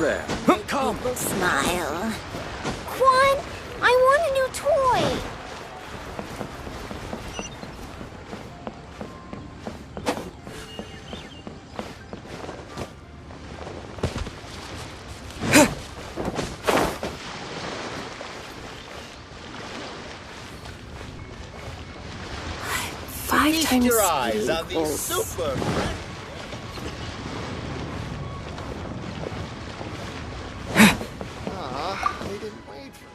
There. Come. People smile. Quan, I want a new toy. Five Feast times your eyes on equals. these super friends. They didn't wait for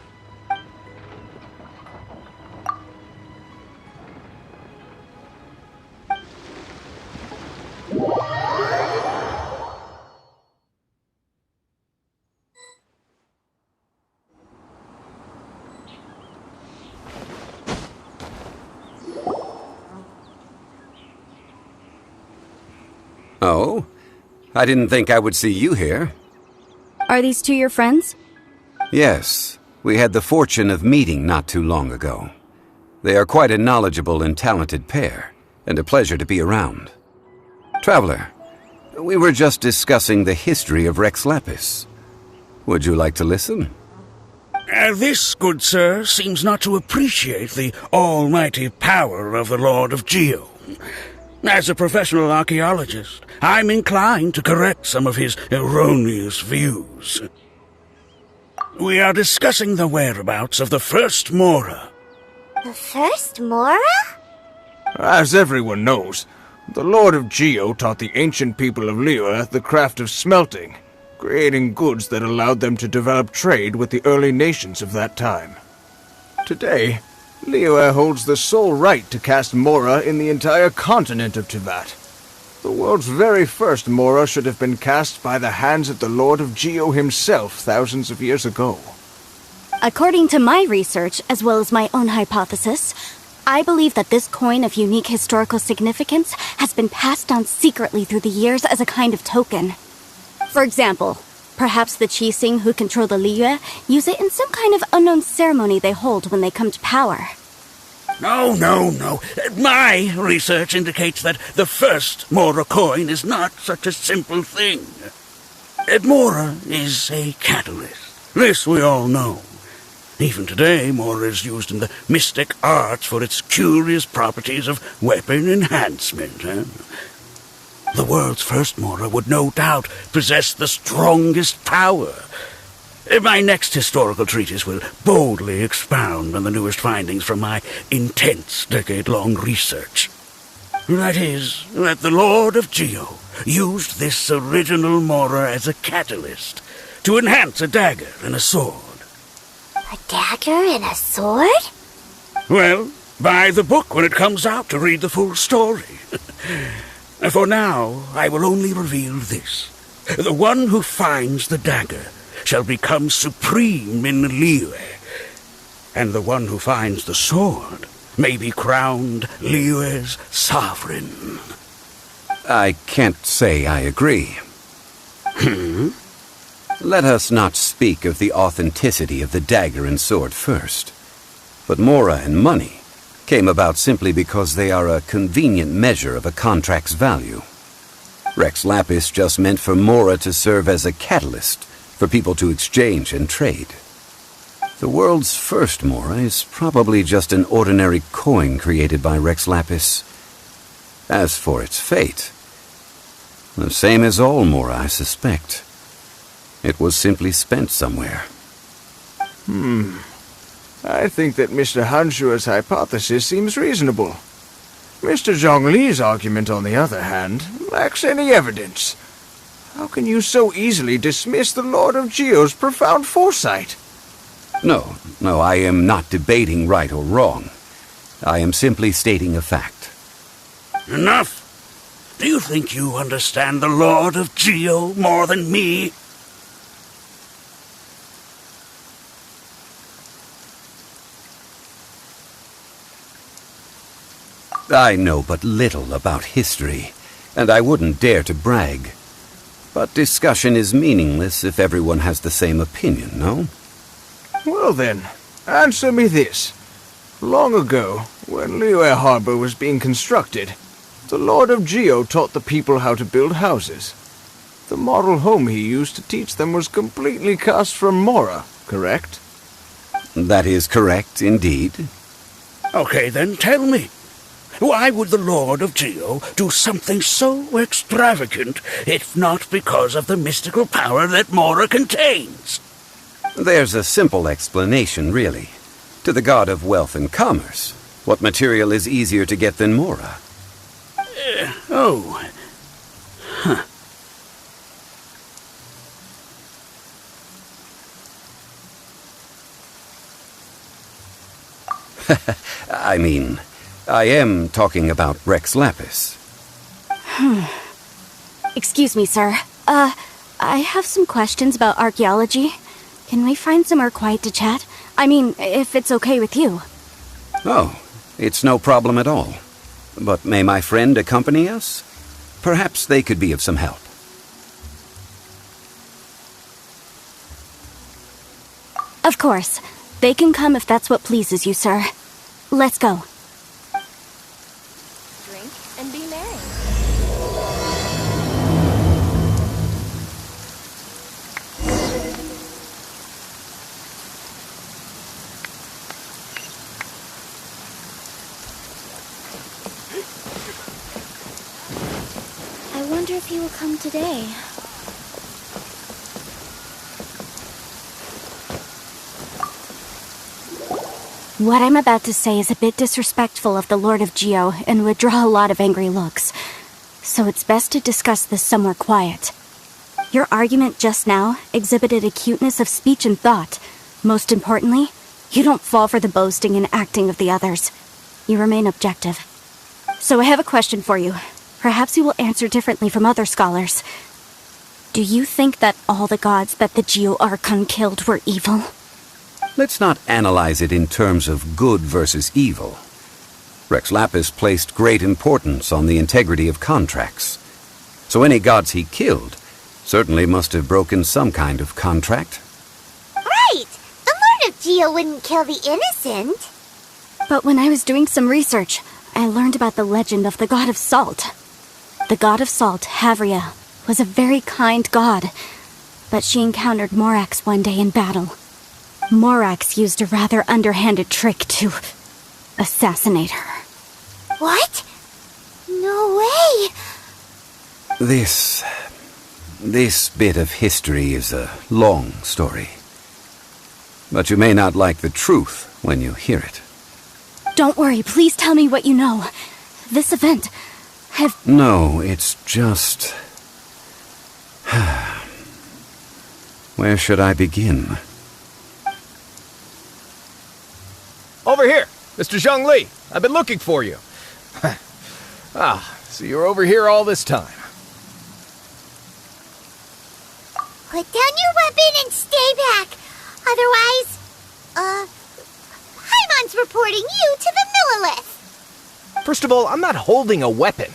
Oh? I didn't think I would see you here. Are these two your friends? Yes, we had the fortune of meeting not too long ago. They are quite a knowledgeable and talented pair, and a pleasure to be around. Traveler, we were just discussing the history of Rex Lapis. Would you like to listen? This, good sir, seems not to appreciate the almighty power of the Lord of Geo. As a professional archaeologist, I'm inclined to correct some of his erroneous views. We are discussing the whereabouts of the first Mora. The first Mora? As everyone knows, the Lord of Geo taught the ancient people of Yore the craft of smelting, creating goods that allowed them to develop trade with the early nations of that time. Today, Yore holds the sole right to cast Mora in the entire continent of Tibet. The world's very first Mora should have been cast by the hands of the Lord of Geo himself thousands of years ago. According to my research, as well as my own hypothesis, I believe that this coin of unique historical significance has been passed down secretly through the years as a kind of token. For example, perhaps the Qixing who control the Liyue use it in some kind of unknown ceremony they hold when they come to power. No. My research indicates that the first Mora coin is not such a simple thing. Mora is a catalyst. This we all know. Even today, Mora is used in the mystic arts for its curious properties of weapon enhancement. The world's first Mora would no doubt possess the strongest power. My next historical treatise will boldly expound on the newest findings from my intense decade-long research. That is, that the Lord of Geo used this original Mora as a catalyst to enhance a dagger and a sword. A dagger and a sword? Well, buy the book when it comes out to read the full story. For now, I will only reveal this. The one who finds the dagger shall become supreme in Liyue, and the one who finds the sword may be crowned Liyue's sovereign. I can't say I agree. Let us not speak of the authenticity of the dagger and sword first. But Mora and money came about simply because they are a convenient measure of a contract's value. Rex Lapis just meant for Mora to serve as a catalyst for people to exchange and trade. The world's first Mora is probably just an ordinary coin created by Rex Lapis. As for its fate, the same as all Mora, I suspect. It was simply spent somewhere. I think that Mr. Hanshua's hypothesis seems reasonable. Mr. Zhongli's argument, on the other hand, lacks any evidence. How can you so easily dismiss the Lord of Geo's profound foresight? No, I am not debating right or wrong. I am simply stating a fact. Enough! Do you think you understand the Lord of Geo more than me? I know but little about history, and I wouldn't dare to brag. But discussion is meaningless if everyone has the same opinion, no? Well then, Answer me this. Long ago, when Liyue Harbor was being constructed, the Lord of Geo taught the people how to build houses. The model home he used to teach them was completely cast from Mora, correct? That is correct, indeed. Okay, then tell me. Why would the Lord of Geo do something so extravagant if not because of the mystical power that Mora contains? There's a simple explanation, really. To the god of wealth and commerce, what material is easier to get than Mora? Oh. Huh. I mean, I am talking about Rex Lapis. Excuse me, sir. I have some questions about archaeology. Can we find somewhere quiet to chat? I mean, if it's okay with you. Oh, it's no problem at all. But may my friend accompany us? Perhaps they could be of some help. Of course. They can come if that's what pleases you, sir. Let's go. Drink and be merry. I wonder if he will come today. What I'm about to say is a bit disrespectful of the Lord of Geo and would draw a lot of angry looks. So it's best to discuss this somewhere quiet. Your argument just now exhibited acuteness of speech and thought. Most importantly, you don't fall for the boasting and acting of the others. You remain objective. So I have a question for you. Perhaps you will answer differently from other scholars. Do you think that all the gods that the Geo Archon killed were evil? Let's not analyze it in terms of good versus evil. Rex Lapis placed great importance on the integrity of contracts. So any gods he killed certainly must have broken some kind of contract. Right! The Lord of Geo wouldn't kill the innocent. But when I was doing some research, I learned about the legend of the god of salt. The god of salt, Havria, was a very kind god, but she encountered Morax one day in battle. Morax used a rather underhanded trick to assassinate her. What? No way! This bit of history is a long story. But you may not like the truth when you hear it. Don't worry, please tell me what you know. This event, No, it's just... Where should I begin? Over here! Mr. Zhongli! I've been looking for you! So you're over here all this time. Put down your weapon and stay back. Otherwise, Paimon's reporting you to the Millilith. First of all, I'm not holding a weapon.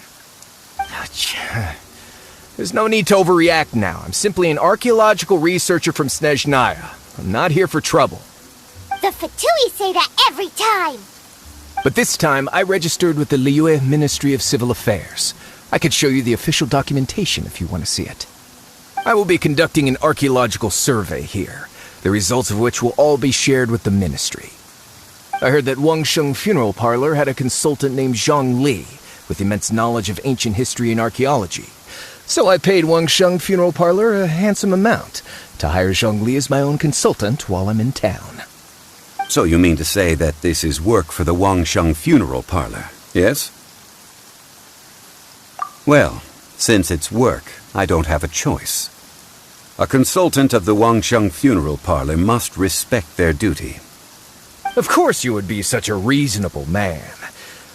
There's no need to overreact now. I'm simply an archaeological researcher from Snezhnaya. I'm not here for trouble. The Fatui say that every time. But this time, I registered with the Liyue Ministry of Civil Affairs. I could show you the official documentation if you want to see it. I will be conducting an archaeological survey here, the results of which will all be shared with the ministry. I heard that Wangsheng Funeral Parlor had a consultant named Zhang Li, with immense knowledge of ancient history and archaeology. So I paid Wangsheng Funeral Parlor a handsome amount to hire Zhang Li as my own consultant while I'm in town. So you mean to say that this is work for the Wangsheng Funeral Parlor, yes? Well, since it's work, I don't have a choice. A consultant of the Wangsheng Funeral Parlor must respect their duty. Of course you would be such a reasonable man.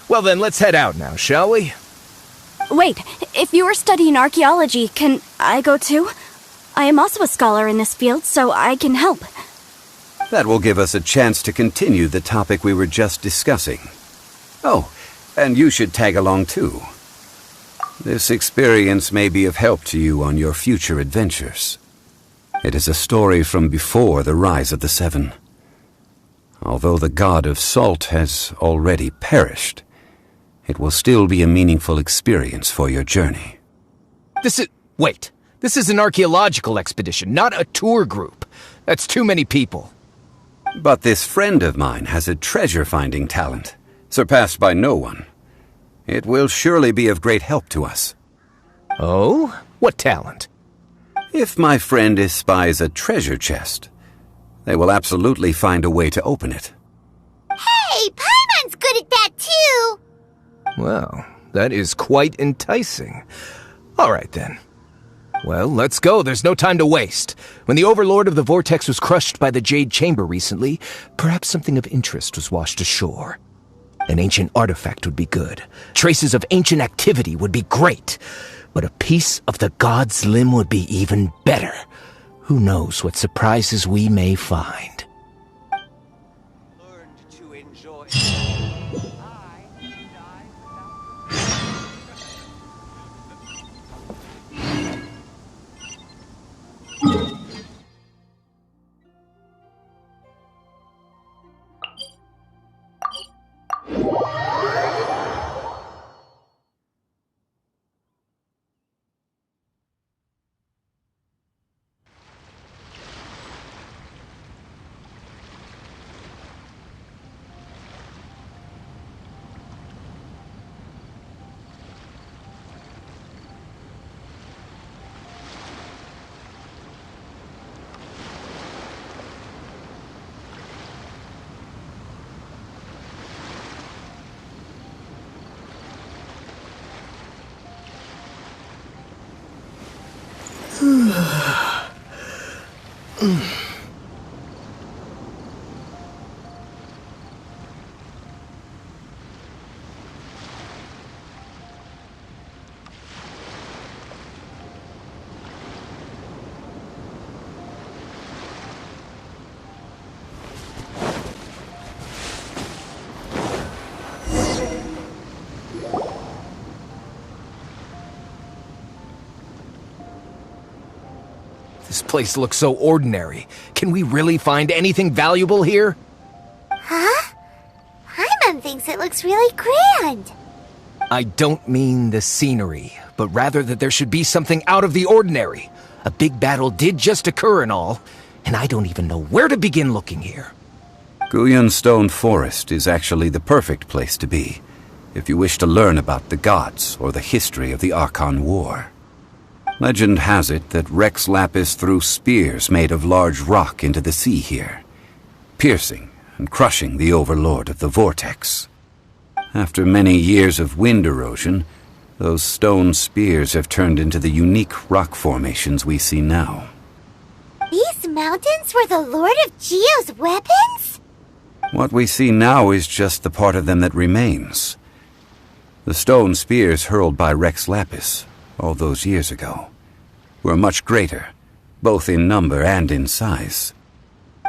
Well then, let's head out now, shall we? Wait, if you are studying archaeology, can I go too? I am also a scholar in this field, so I can help. That will give us a chance to continue the topic we were just discussing. Oh, and you should tag along too. This experience may be of help to you on your future adventures. It is a story from before the rise of the Seven. Although the god of salt has already perished, it will still be a meaningful experience for your journey. Wait. This is an archaeological expedition, not a tour group. That's too many people. But this friend of mine has a treasure-finding talent, surpassed by no one. It will surely be of great help to us. Oh? What talent? If my friend espies a treasure chest, they will absolutely find a way to open it. Hey, Paimon's good at that too! Well, that is quite enticing. All right, then. Well, let's go. There's no time to waste. When the Overlord of the Vortex was crushed by the Jade Chamber recently, perhaps something of interest was washed ashore. An ancient artifact would be good. Traces of ancient activity would be great. But a piece of the god's limb would be even better. Who knows what surprises we may find. Learned to enjoy. This place looks so ordinary. Can we really find anything valuable here? Huh? Paimon thinks it looks really grand. I don't mean the scenery, but rather that there should be something out of the ordinary. A big battle did just occur and all, and I don't even know where to begin looking here. Guyan Stone Forest is actually the perfect place to be, if you wish to learn about the gods or the history of the Archon War. Legend has it that Rex Lapis threw spears made of large rock into the sea here, piercing and crushing the Overlord of the Vortex. After many years of wind erosion, those stone spears have turned into the unique rock formations we see now. These mountains were the Lord of Geo's weapons? What we see now is just the part of them that remains. The stone spears hurled by Rex Lapis all those years ago were much greater, both in number and in size.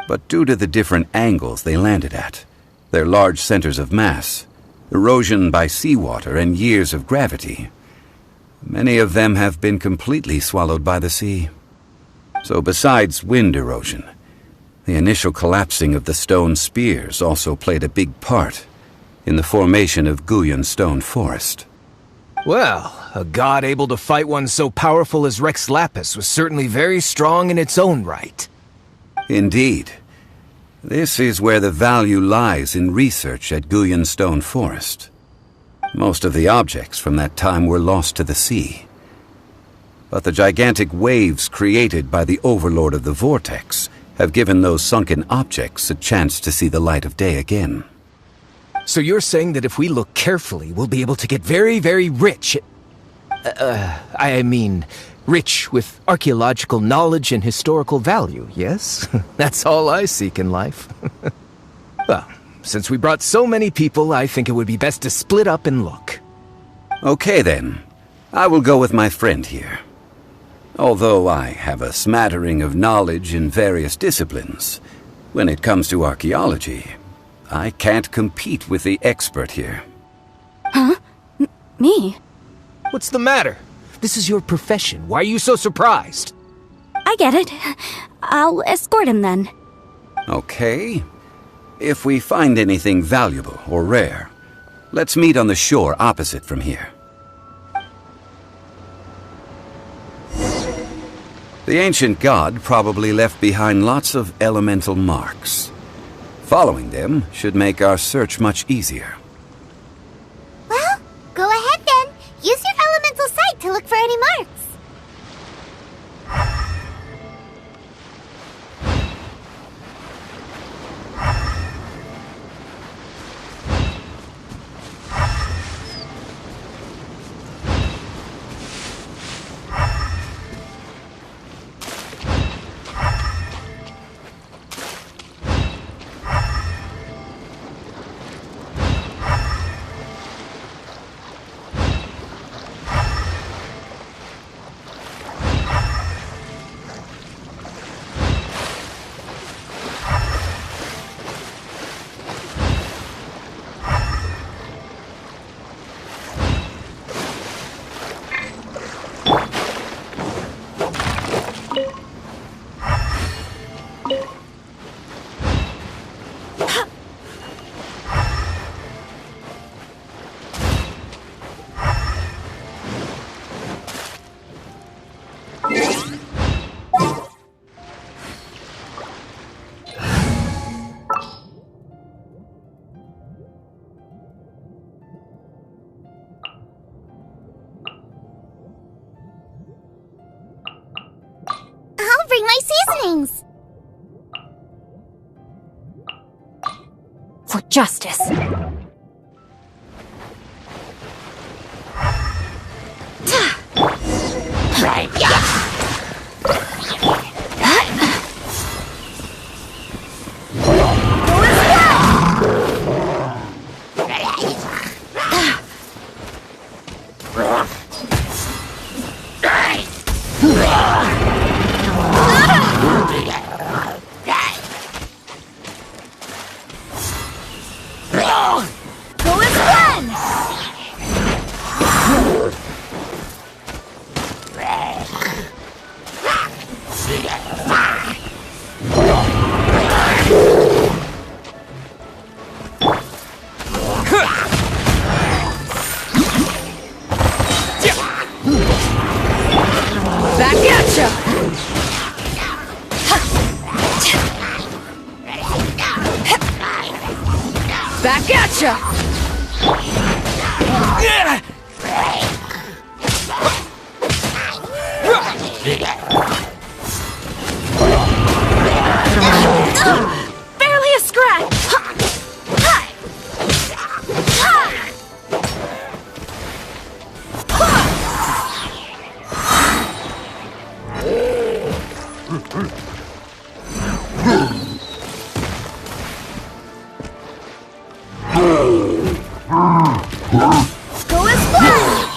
But due to the different angles they landed at, their large centers of mass, erosion by seawater, and years of gravity, many of them have been completely swallowed by the sea. So besides wind erosion, the initial collapsing of the stone spears also played a big part in the formation of Guyan Stone Forest. Well, a god able to fight one so powerful as Rex Lapis was certainly very strong in its own right. Indeed. This is where the value lies in research at Guyan Stone Forest. Most of the objects from that time were lost to the sea. But the gigantic waves created by the Overlord of the Vortex have given those sunken objects a chance to see the light of day again. So you're saying that if we look carefully, we'll be able to get very, very rich. Rich with archaeological knowledge and historical value, yes? That's all I seek in life. Well, since we brought so many people, I think it would be best to split up and look. Okay then. I will go with my friend here. Although I have a smattering of knowledge in various disciplines, when it comes to archaeology, I can't compete with the expert here. Huh? Me? What's the matter? This is your profession. Why are you so surprised? I get it. I'll escort him then. Okay. If we find anything valuable or rare, let's meet on the shore opposite from here. The ancient god probably left behind lots of elemental marks. Following them should make our search much easier. Well, go ahead then. Use your elemental sight to look for any marks. I'll bring my seasonings. For justice. Back at ya! Back at ya! Barely a scratch! Go as well.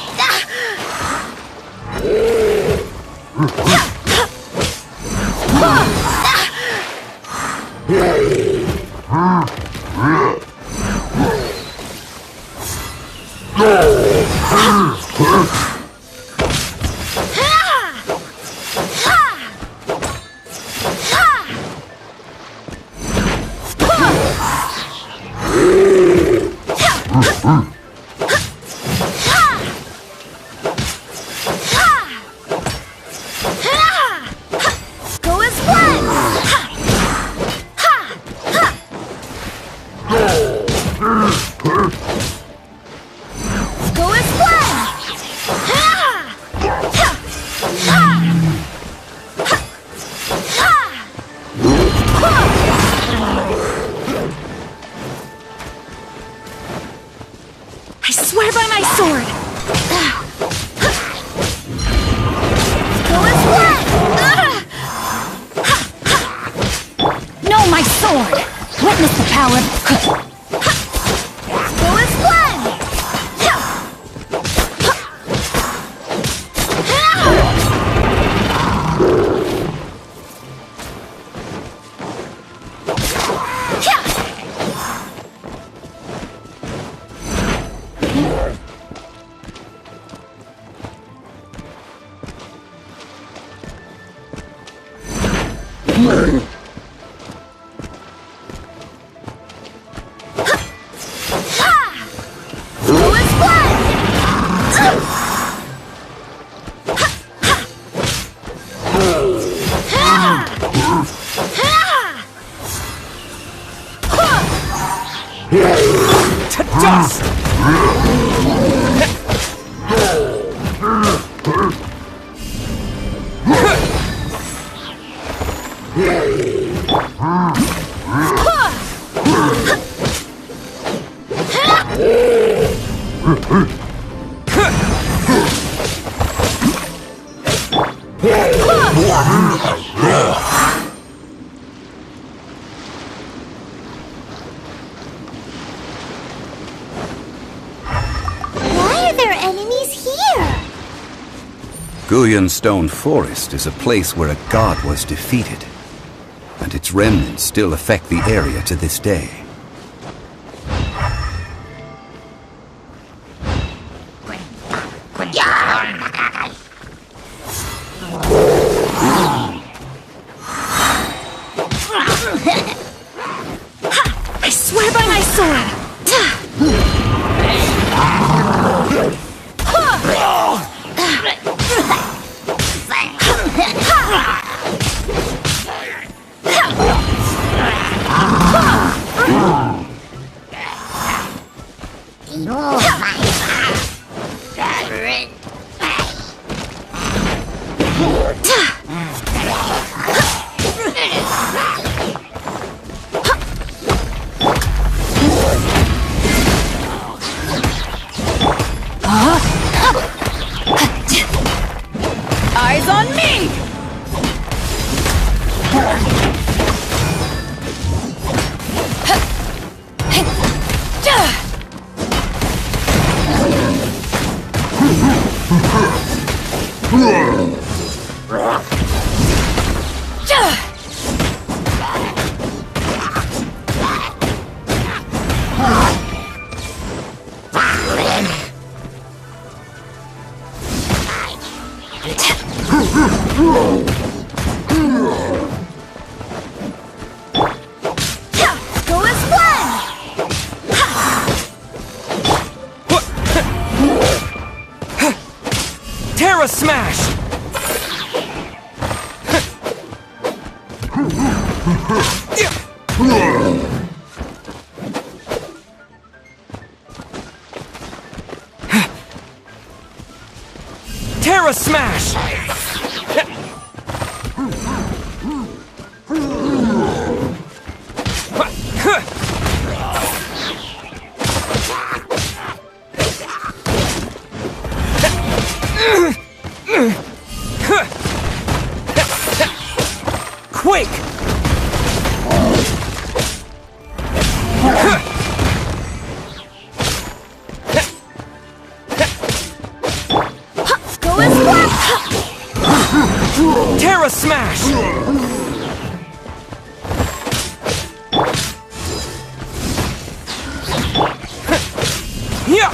Go as one. Go as one. I swear by my sword! Go as one. No, my sword! Witness the power of... Go as one. To dust! Why are there enemies here? Guyan Stone Forest is a place where a god was defeated, and its remnants still affect the area to this day. I swear by my sword! Eyes on me! Go as one! Terra Smash! Terra Smash! Quake! Go as one! Terra Smash! Yeah!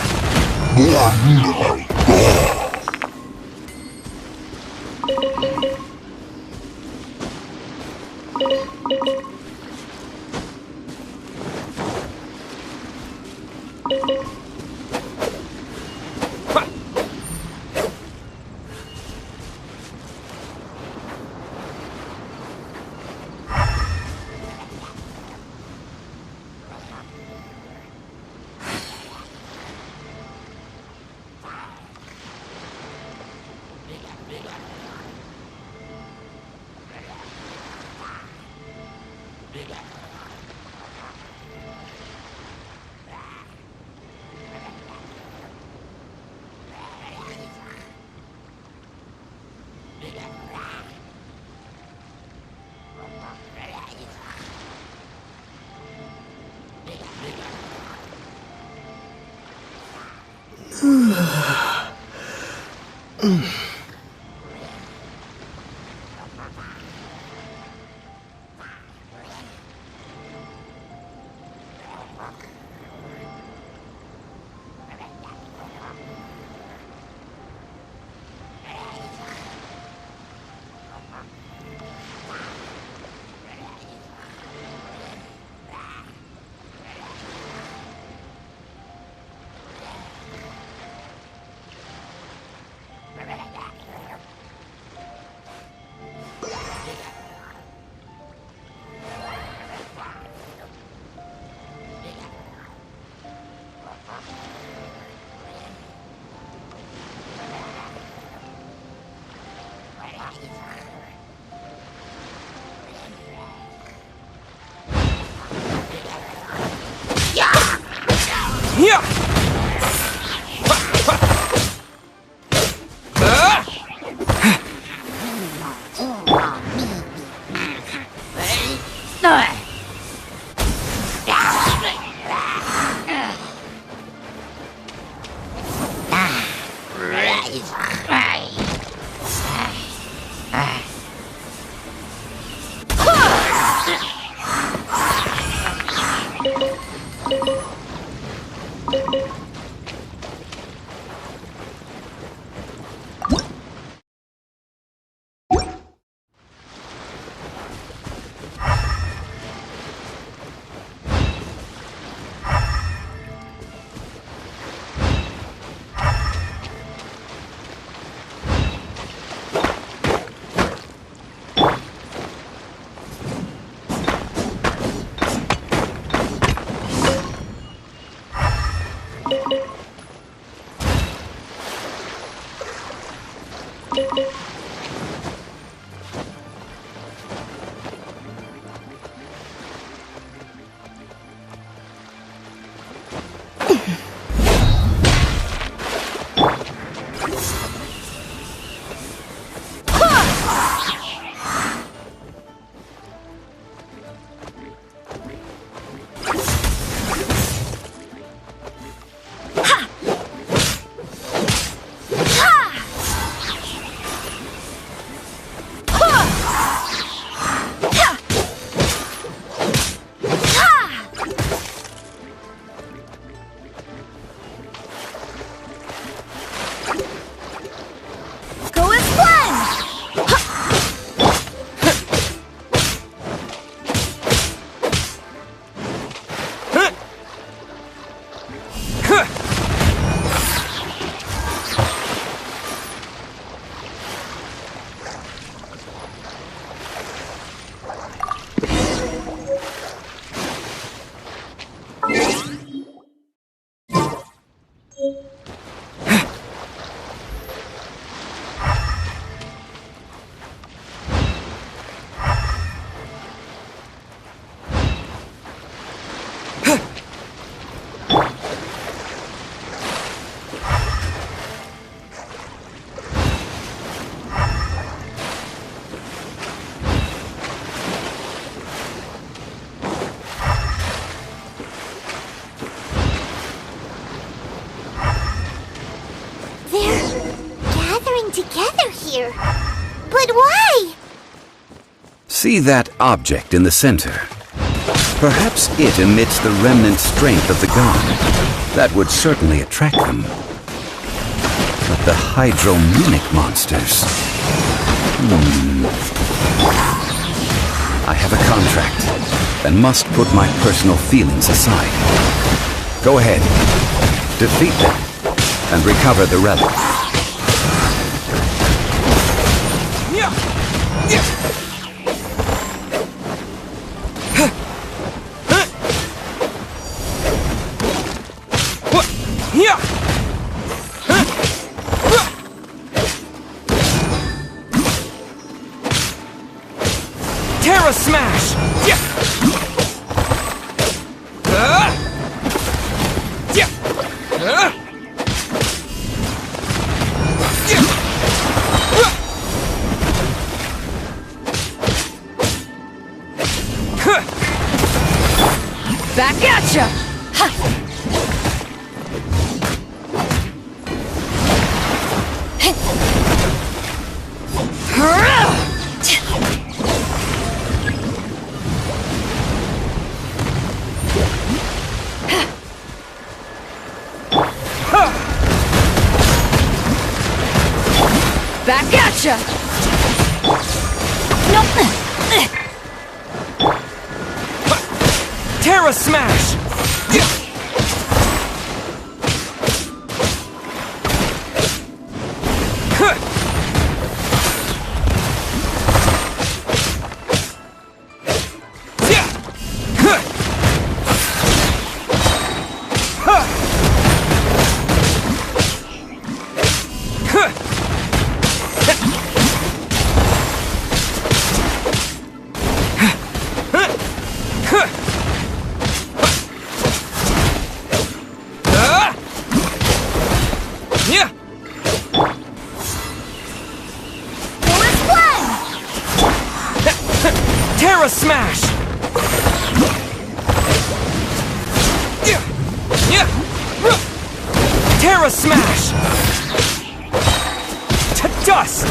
here. But why? See that object in the center? Perhaps it emits the remnant strength of the god. That would certainly attract them. But the hydromimic monsters... I have a contract, and must put my personal feelings aside. Go ahead. Defeat them, and recover the relic. Terra Smash! Back at ya! Back at ya! Nope. Terra Smash! Terra Smash! Terra Smash! To dust!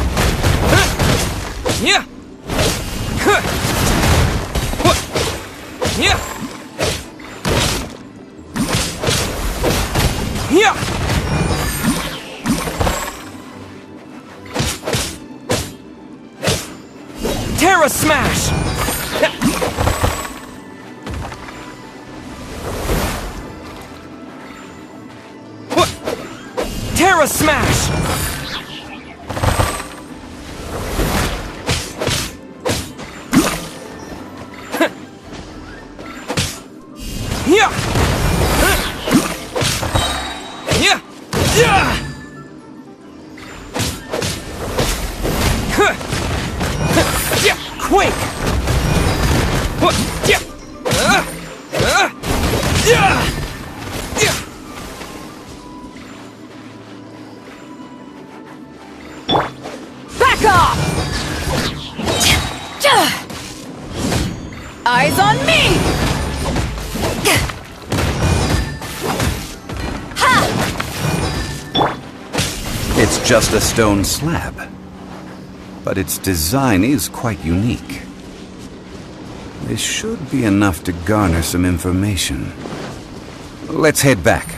Terra Smash! Terra Smash! Quake! Back off! Eyes on me! It's just a stone slab, but its design is quite unique. This should be enough to garner some information. Let's head back.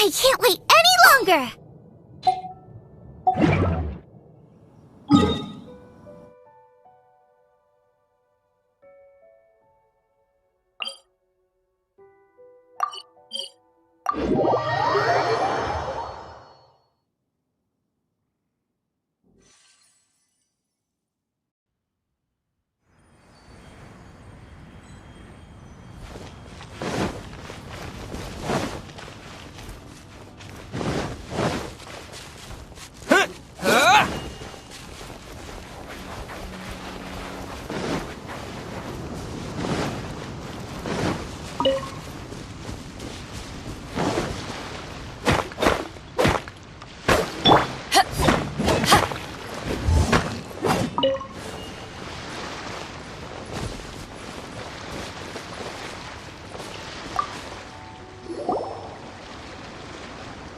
I can't wait any longer!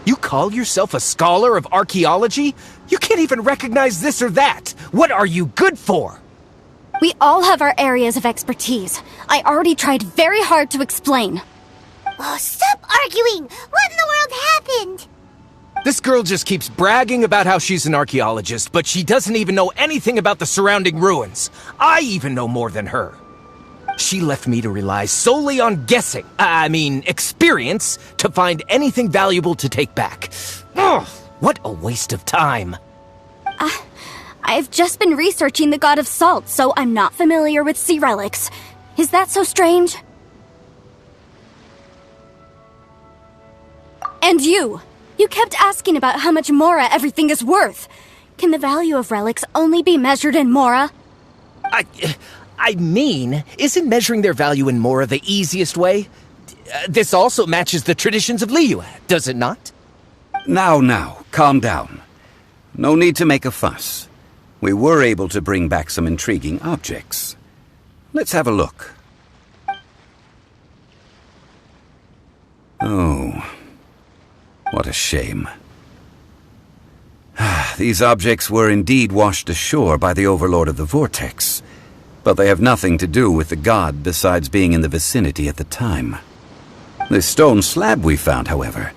You call yourself a scholar of archaeology? You can't even recognize this or that! What are you good for? We all have our areas of expertise. I already tried very hard to explain. Oh, stop arguing! What in the world happened? This girl just keeps bragging about how she's an archaeologist, but she doesn't even know anything about the surrounding ruins. I even know more than her. She left me to rely solely on guessing, experience, to find anything valuable to take back. Ugh, what a waste of time. I've just been researching the God of Salt, so I'm not familiar with sea relics. Is that so strange? And you kept asking about how much Mora everything is worth. Can the value of relics only be measured in Mora? Isn't measuring their value in Mora the easiest way? This also matches the traditions of Liyue, does it not? Now, calm down. No need to make a fuss. We were able to bring back some intriguing objects. Let's have a look. Oh, what a shame. These objects were indeed washed ashore by the Overlord of the Vortex, but they have nothing to do with the god besides being in the vicinity at the time. This stone slab we found, however,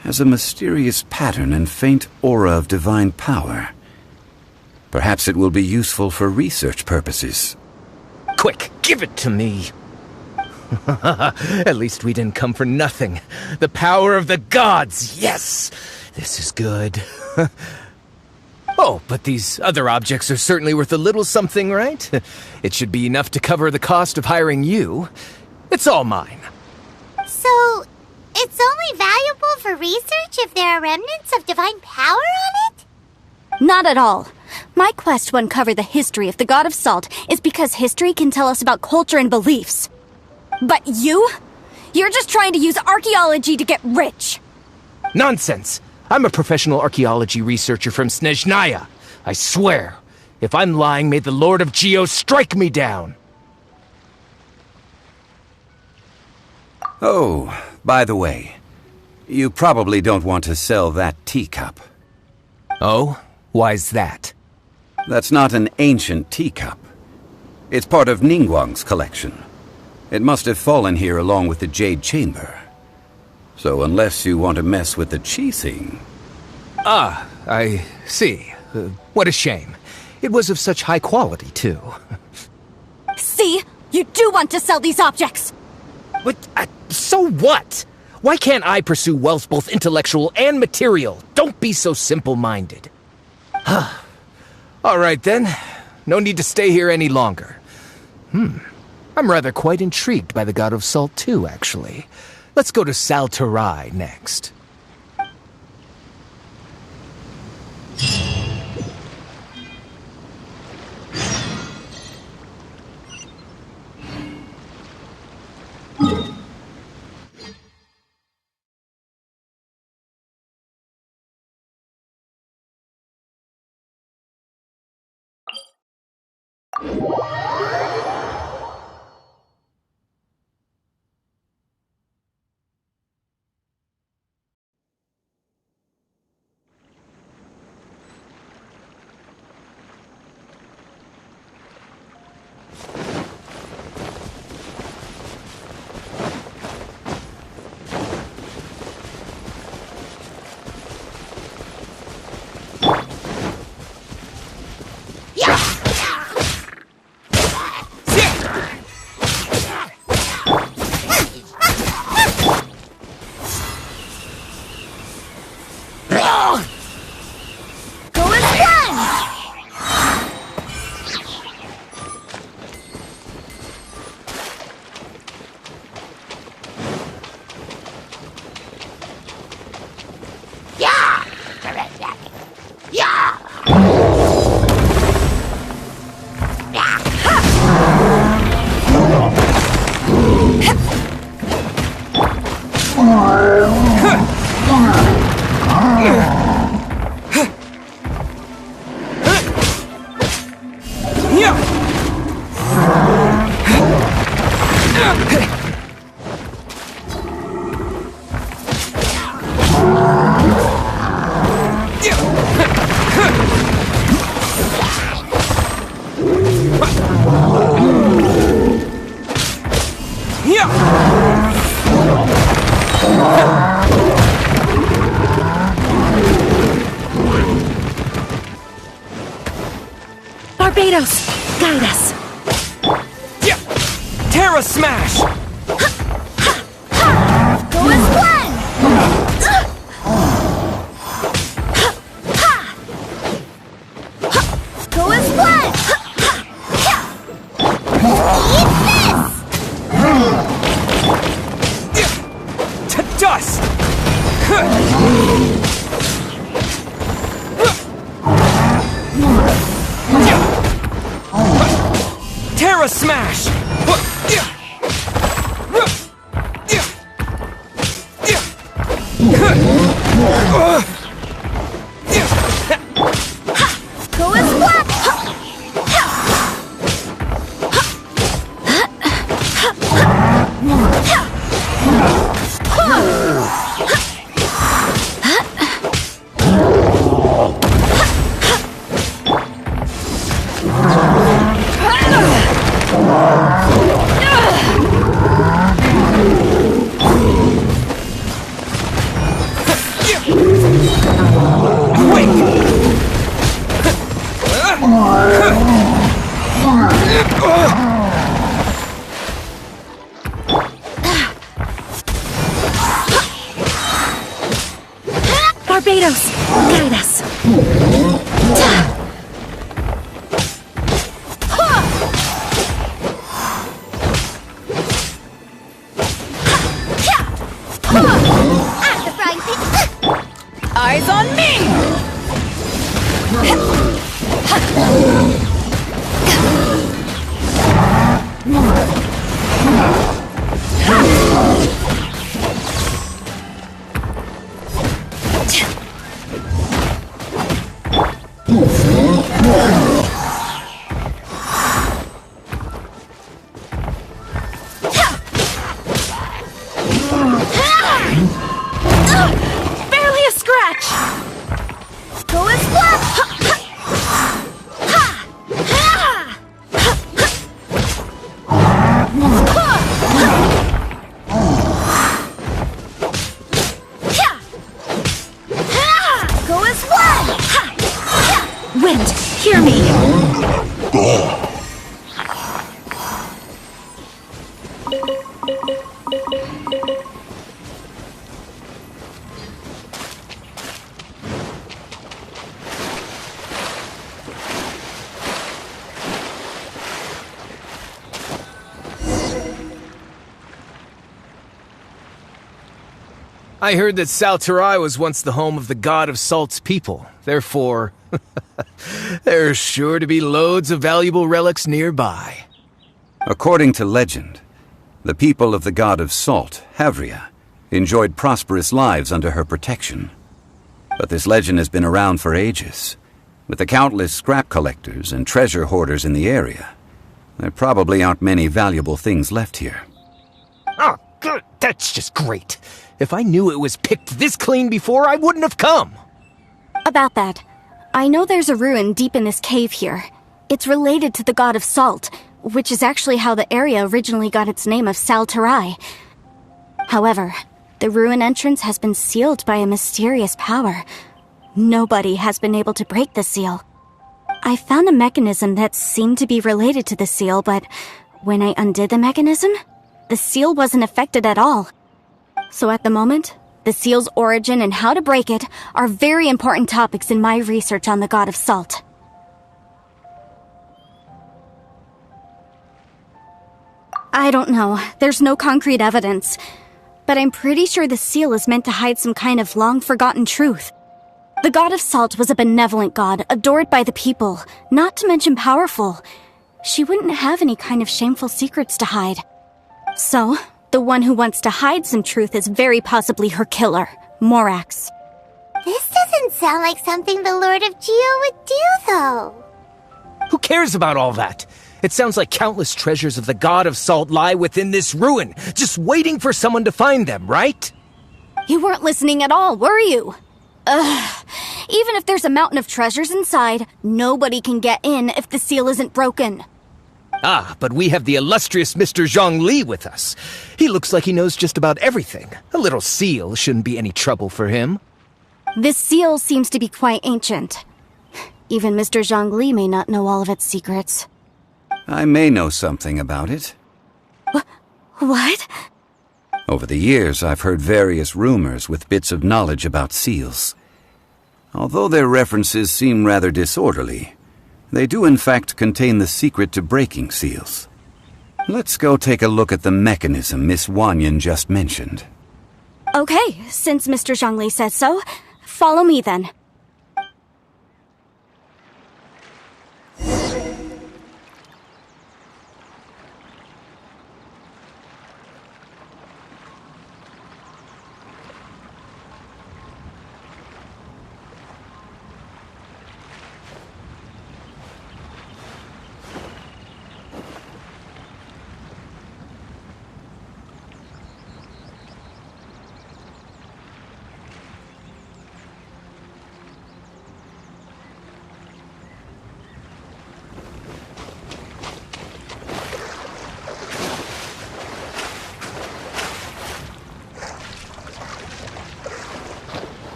has a mysterious pattern and faint aura of divine power. Perhaps it will be useful for research purposes. Quick, give it to me. At least we didn't come for nothing. The power of the gods, yes! This is good. Oh, but these other objects are certainly worth a little something, right? It should be enough to cover the cost of hiring you. It's all mine. So, it's only valuable for research if there are remnants of divine power on it? Not at all. My quest to uncover the history of the God of Salt is because history can tell us about culture and beliefs. But you're just trying to use archaeology to get rich. Nonsense! I'm a professional archaeology researcher from Snezhnaya. I swear, if I'm lying, may the Lord of Geo strike me down. Oh, by the way, you probably don't want to sell that teacup. Oh? Why's that? That's not an ancient teacup. It's part of Ningguang's collection. It must have fallen here along with the Jade Chamber. So unless you want to mess with the Qixing... Ah, I see. What a shame. It was of such high quality, too. See? You do want to sell these objects! But, so what? Why can't I pursue wealth both intellectual and material? Don't be so simple-minded. All right, then. No need to stay here any longer. I'm rather quite intrigued by the God of Salt, too, actually. Let's go to Saltarai next. Barbados, guide us. Terra Smash! Go as planned! Go as planned! To dust! Terra Smash! Go as planned! Barbados, guide us. At the frying pan. Eyes on me! Barely a scratch! Go as planned! Go as planned! Wind, hear me! I heard that Salterai was once the home of the god of Salt's people. Therefore, there's sure to be loads of valuable relics nearby. According to legend, the people of the god of Salt, Havria, enjoyed prosperous lives under her protection. But this legend has been around for ages. With the countless scrap collectors and treasure hoarders in the area, there probably aren't many valuable things left here. Oh, good. That's just great. If I knew it was picked this clean before, I wouldn't have come. About that, I know there's a ruin deep in this cave here. It's related to the god of Salt, which is actually how the area originally got its name of Salterai. However, the ruin entrance has been sealed by a mysterious power. Nobody has been able to break the seal. I found a mechanism that seemed to be related to the seal, but when I undid the mechanism, the seal wasn't affected at all. So at the moment, the seal's origin and how to break it are very important topics in my research on the god of Salt. I don't know. There's no concrete evidence. But I'm pretty sure the seal is meant to hide some kind of long-forgotten truth. The god of Salt was a benevolent god, adored by the people, not to mention powerful. She wouldn't have any kind of shameful secrets to hide. So, the one who wants to hide some truth is very possibly her killer, Morax. This doesn't sound like something the Lord of Geo would do, though. Who cares about all that? It sounds like countless treasures of the god of Salt lie within this ruin, just waiting for someone to find them, right? You weren't listening at all, were you? Ugh. Even if there's a mountain of treasures inside, nobody can get in if the seal isn't broken. Ah, but we have the illustrious Mr. Zhongli with us. He looks like he knows just about everything. A little seal shouldn't be any trouble for him. This seal seems to be quite ancient. Even Mr. Zhongli may not know all of its secrets. I may know something about it. What? Over the years, I've heard various rumors with bits of knowledge about seals. Although their references seem rather disorderly, they do in fact contain the secret to breaking seals. Let's go take a look at the mechanism Miss Wanyan just mentioned. Okay, since Mr. Zhongli says so, follow me then.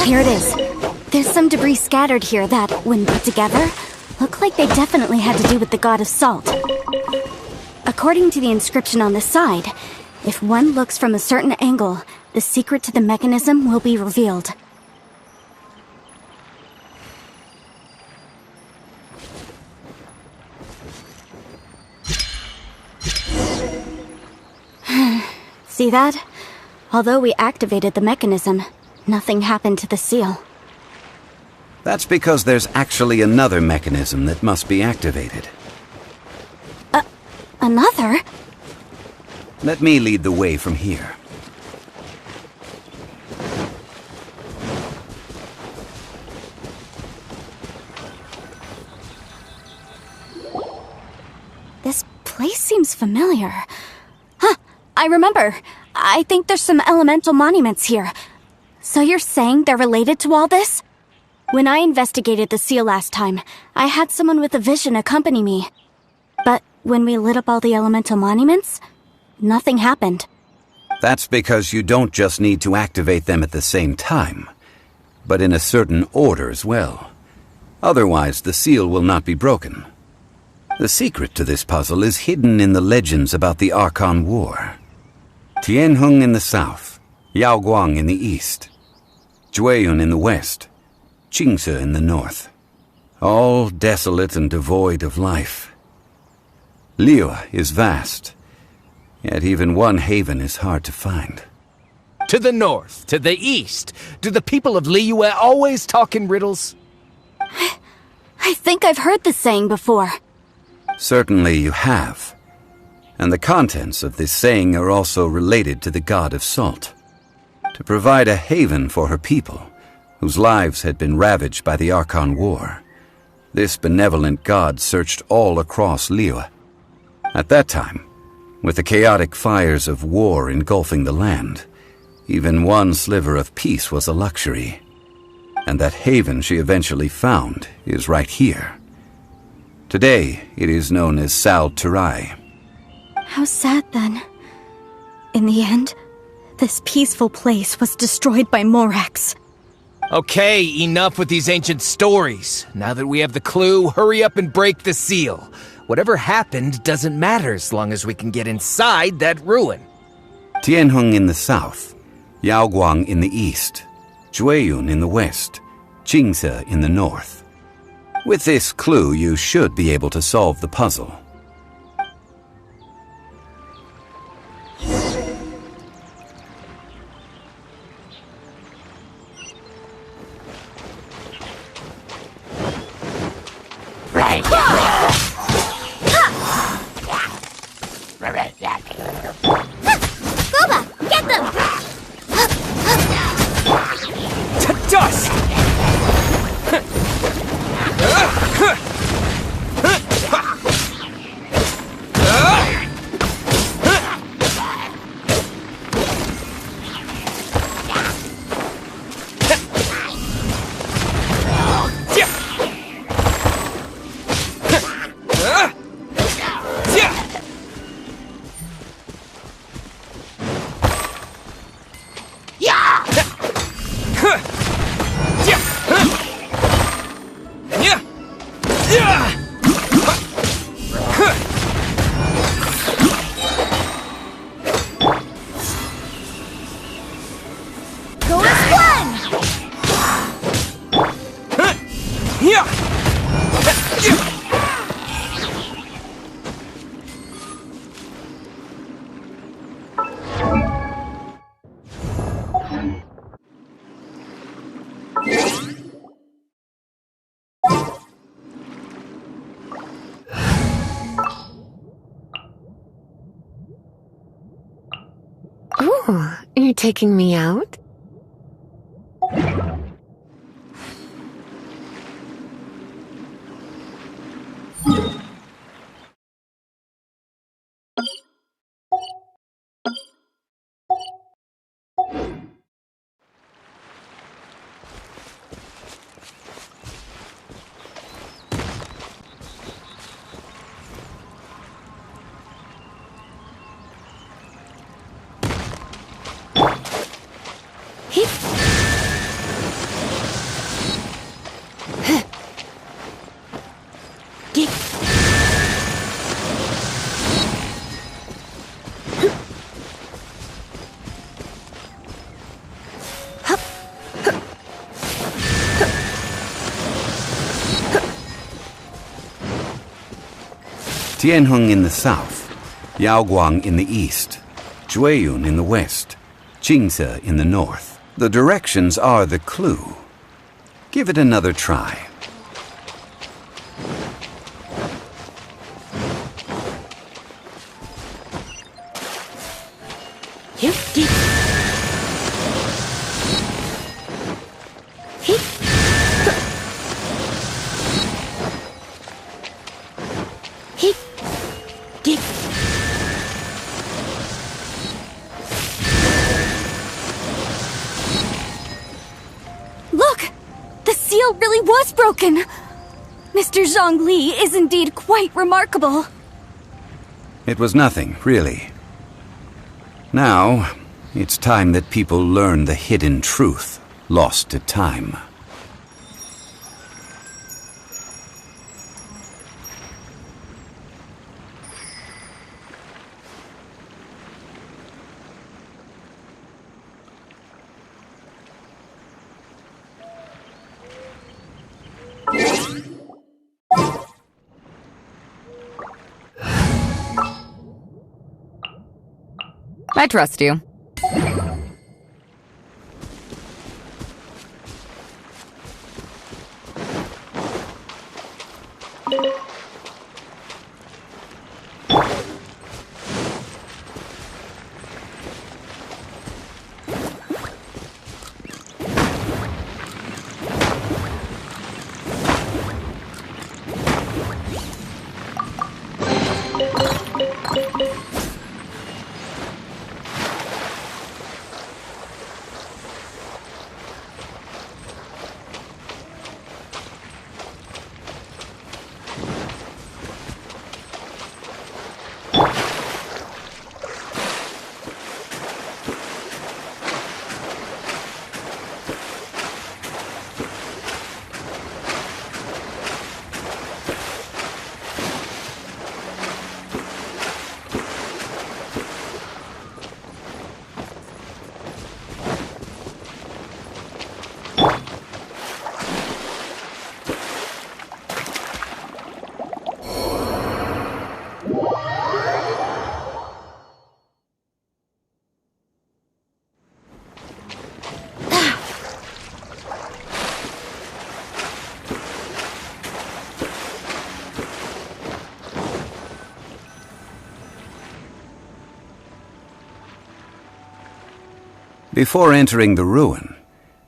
Here it is. There's some debris scattered here that, when put together, look like they definitely had to do with the god of salt. According to the inscription on the side, if one looks from a certain angle, the secret to the mechanism will be revealed. See that? Although we activated the mechanism, nothing happened to the seal. That's because there's actually another mechanism that must be activated. Another? Let me lead the way from here. This place seems familiar. Huh, I remember. I think there's some elemental monuments here. So you're saying they're related to all this? When I investigated the seal last time, I had someone with a vision accompany me. But when we lit up all the elemental monuments, nothing happened. That's because you don't just need to activate them at the same time, but in a certain order as well. Otherwise, the seal will not be broken. The secret to this puzzle is hidden in the legends about the Archon War. Tianheng in the south, Yaoguang in the east, Jueyun in the west, Qingce in the north. All desolate and devoid of life. Liyue is vast, yet even one haven is hard to find. To the north, to the east. Do the people of Liyue always talk in riddles? I think I've heard this saying before. Certainly you have. And the contents of this saying are also related to the god of salt. To provide a haven for her people, whose lives had been ravaged by the Archon War, this benevolent god searched all across Liyue. At that time, with the chaotic fires of war engulfing the land, even one sliver of peace was a luxury. And that haven she eventually found is right here. Today, it is known as Sal Turai. How sad then. In the end, this peaceful place was destroyed by Morax. Okay, enough with these ancient stories. Now that we have the clue, hurry up and break the seal. Whatever happened doesn't matter as long as we can get inside that ruin. Tianheng in the south, Yaoguang in the east, Jueyun in the west, Qingce in the north. With this clue, you should be able to solve the puzzle. Oh, you're taking me out? Tianheng in the south, Yaoguang in the east, Jueyun in the west, Jingse in the north. The directions are the clue. Give it another try. Look! The seal really was broken! Mr. Zhongli is indeed quite remarkable. It was nothing, really. Now, it's time that people learn the hidden truth lost to time. I trust you. Before entering the ruin,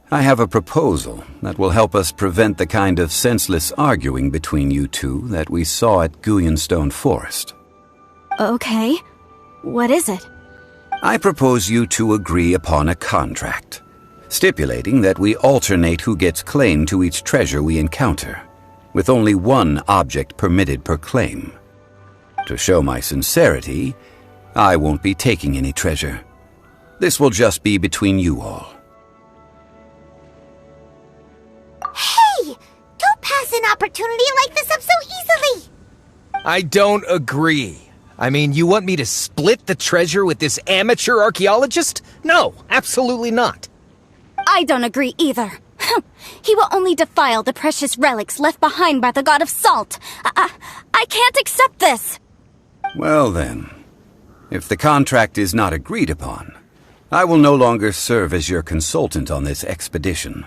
I have a proposal that will help us prevent the kind of senseless arguing between you two that we saw at Guyenstone Forest. Okay. What is it? I propose you two agree upon a contract, stipulating that we alternate who gets claim to each treasure we encounter, with only one object permitted per claim. To show my sincerity, I won't be taking any treasure. This will just be between you all. Hey! Don't pass an opportunity like this up so easily! I don't agree. I mean, you want me to split the treasure with this amateur archaeologist? No, absolutely not. I don't agree either. He will only defile the precious relics left behind by the god of salt. I can't accept this. Well then, if the contract is not agreed upon, I will no longer serve as your consultant on this expedition.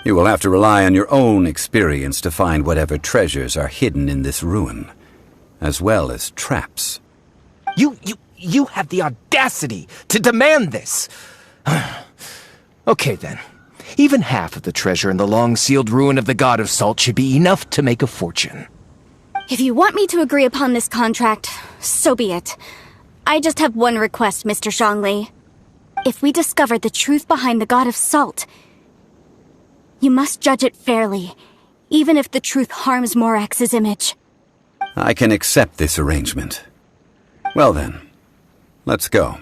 You will have to rely on your own experience to find whatever treasures are hidden in this ruin, as well as traps. You you have the audacity to demand this. Okay then. Even half of the treasure in the long-sealed ruin of the God of Salt should be enough to make a fortune. If you want me to agree upon this contract, so be it. I just have one request, Mr. Zhongli. If we discover the truth behind the God of Salt, you must judge it fairly, even if the truth harms Morax's image. I can accept this arrangement. Well then, let's go.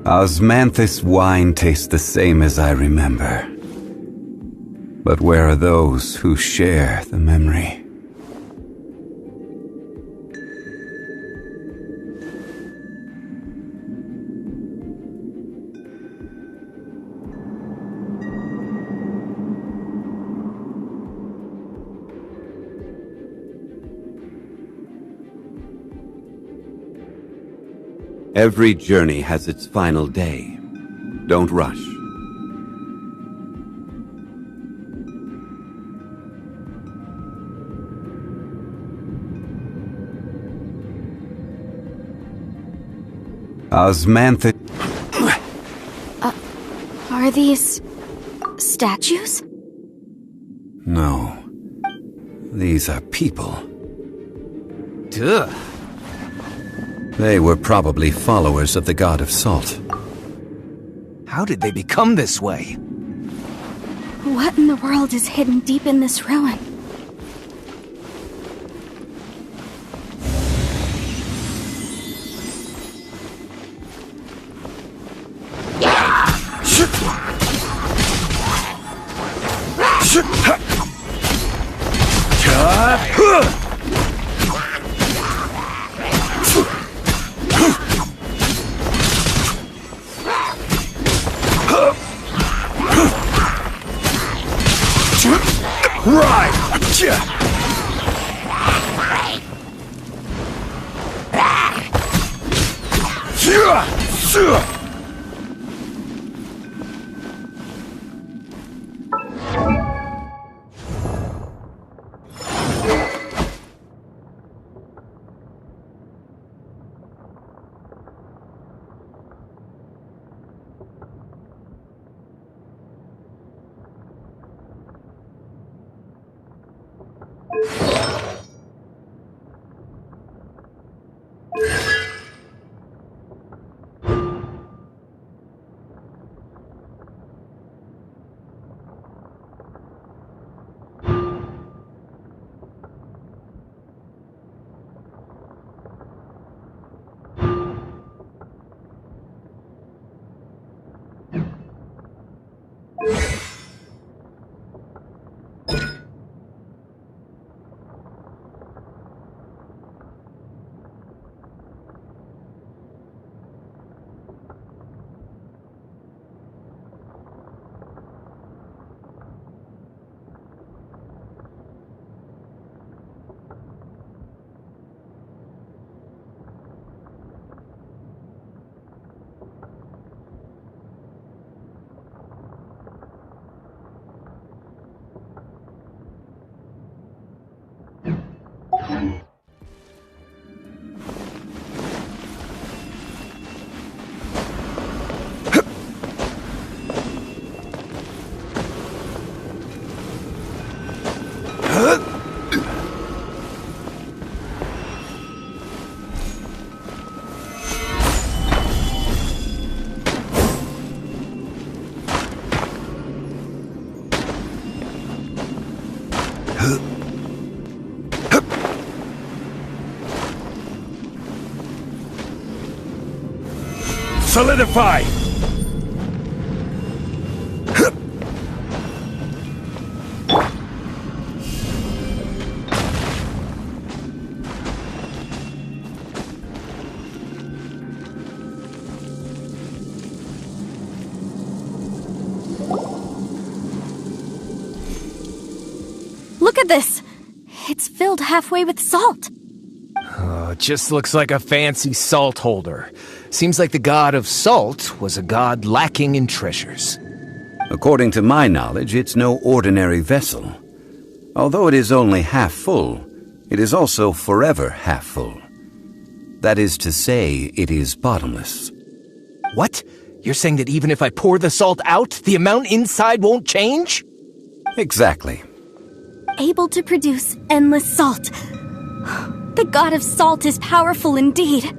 Osmanthus wine tastes the same as I remember. But where are those who share the memory? Every journey has its final day. Don't rush. Osmantha... Are these... statues? No. These are people. Duh. They were probably followers of the god of salt. How did they become this way? What in the world is hidden deep in this ruin? Solidify! Look at this! It's filled halfway with salt. Oh, it just looks like a fancy salt holder. Seems like the god of salt was a god lacking in treasures. According to my knowledge, it's no ordinary vessel. Although it is only half full, it is also forever half full. That is to say, it is bottomless. What? You're saying that even if I pour the salt out, the amount inside won't change? Exactly. Able to produce endless salt. The god of salt is powerful indeed.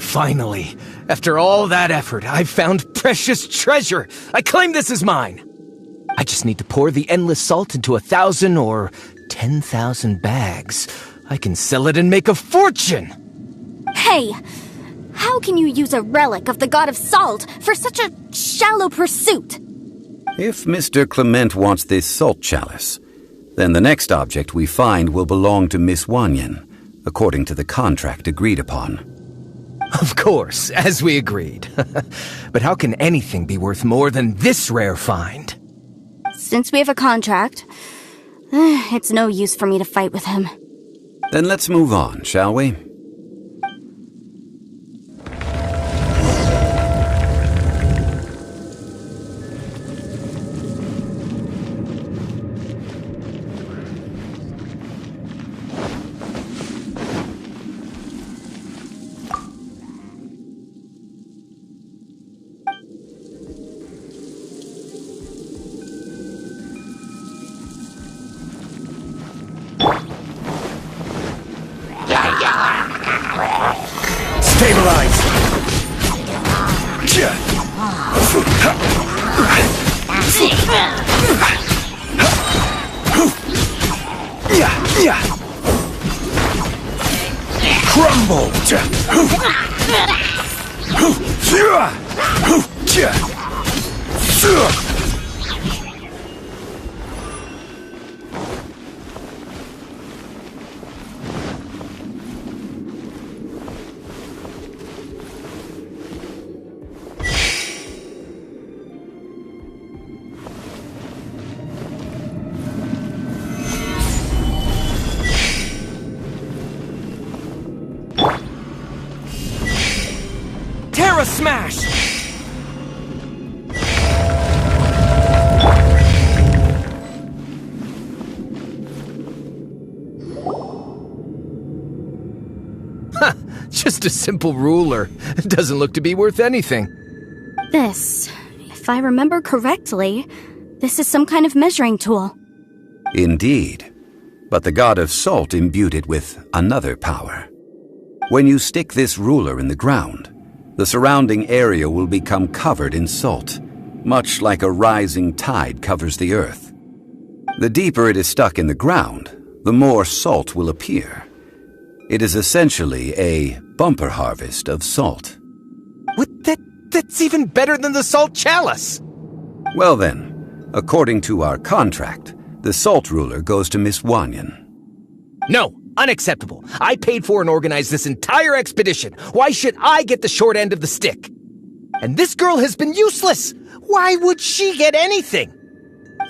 Finally, after all that effort, I've found precious treasure. I claim this as mine. I just need to pour the endless salt into 1,000 or 10,000 bags. I can sell it and make a fortune. Hey, how can you use a relic of the god of salt for such a shallow pursuit? If Mr. Clement wants this salt chalice, then the next object we find will belong to Miss Wanyan, according to the contract agreed upon. Of course, as we agreed. But how can anything be worth more than this rare find? Since we have a contract, it's no use for me to fight with him. Then let's move on, shall we? Crumble! Terra Smash! Just a simple ruler. It doesn't look to be worth anything. This, if I remember correctly, this is some kind of measuring tool. Indeed. But the god of salt imbued it with another power. When you stick this ruler in the ground, the surrounding area will become covered in salt, much like a rising tide covers the earth. The deeper it is stuck in the ground, the more salt will appear. It is essentially a bumper harvest of salt. What? That's even better than the salt chalice! Well then, according to our contract, the salt ruler goes to Miss Wanyan. No, unacceptable. I paid for and organized this entire expedition. Why should I get the short end of the stick? And this girl has been useless. Why would she get anything?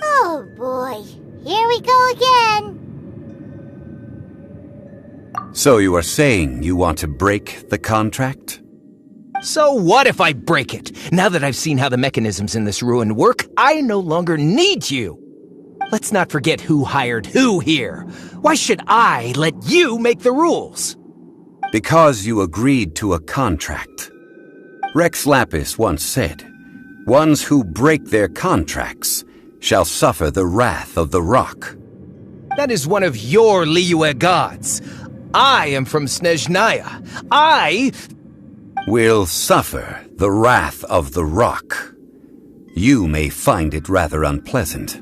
Oh boy, here we go again. So you are saying you want to break the contract? So what if I break it? Now that I've seen how the mechanisms in this ruin work, I no longer need you. Let's not forget who hired who here. Why should I let you make the rules? Because you agreed to a contract. Rex Lapis once said, "Ones who break their contracts shall suffer the wrath of the rock." That is one of your Liyue gods. I am from Snezhnaya. I will suffer the wrath of the rock. You may find it rather unpleasant.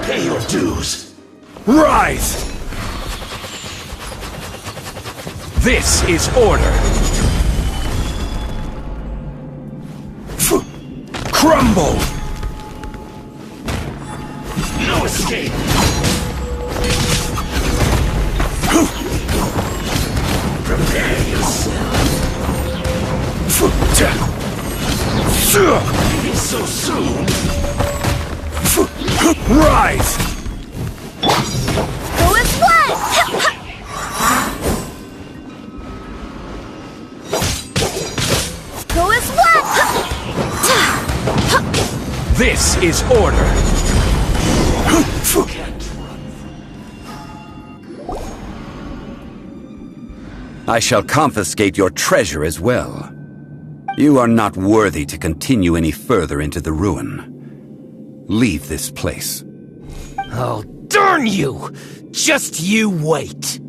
Pay your dues. Rise! This is order. Crumble! No escape. Prepare yourself. So soon. Rise! Go as one! Go as one! This is order. I shall confiscate your treasure as well. You are not worthy to continue any further into the ruin. Leave this place. Oh, darn you! Just you wait.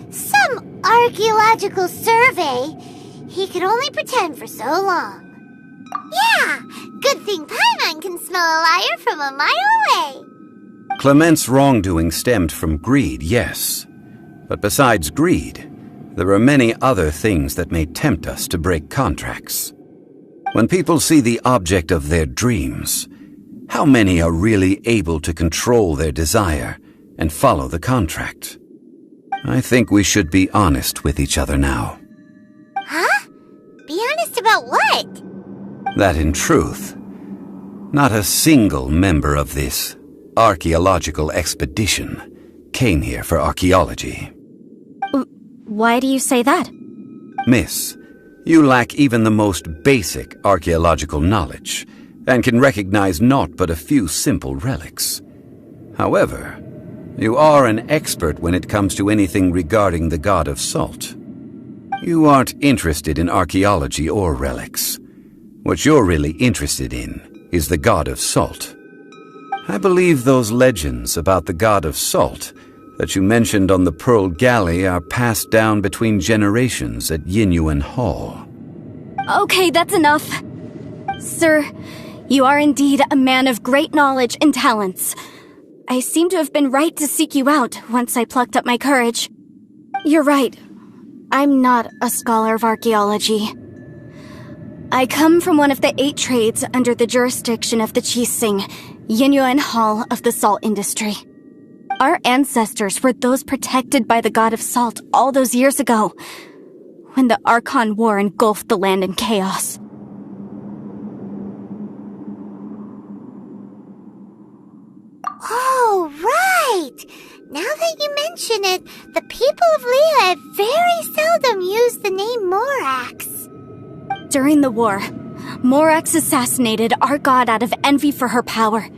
Some archaeological survey. He could only pretend for so long. Yeah, good thing Paimon can smell a liar from a mile away. Clement's wrongdoing stemmed from greed, yes. But besides greed, there are many other things that may tempt us to break contracts. When people see the object of their dreams, how many are really able to control their desire and follow the contract? I think we should be honest with each other now. Huh? Be honest about what? That in truth, not a single member of this archaeological expedition came here for archaeology. Why do you say that? Miss, you lack even the most basic archaeological knowledge, and can recognize naught but a few simple relics. However, you are an expert when it comes to anything regarding the god of salt. You aren't interested in archaeology or relics. What you're really interested in is the god of salt. I believe those legends about the god of salt that you mentioned on the Pearl Galley are passed down between generations at Yinyuan Hall. Okay, that's enough. Sir, you are indeed a man of great knowledge and talents. I seem to have been right to seek you out once I plucked up my courage. You're right. I'm not a scholar of archaeology. I come from one of the 8 trades under the jurisdiction of the Qixing, Yinyuan Hall of the salt industry. Our ancestors were those protected by the god of salt all those years ago, when the Archon War engulfed the land in chaos. Oh, right! Now that you mention it, the people of Liyue very seldom use the name Morax. During the war, Morax assassinated our god out of envy for her power.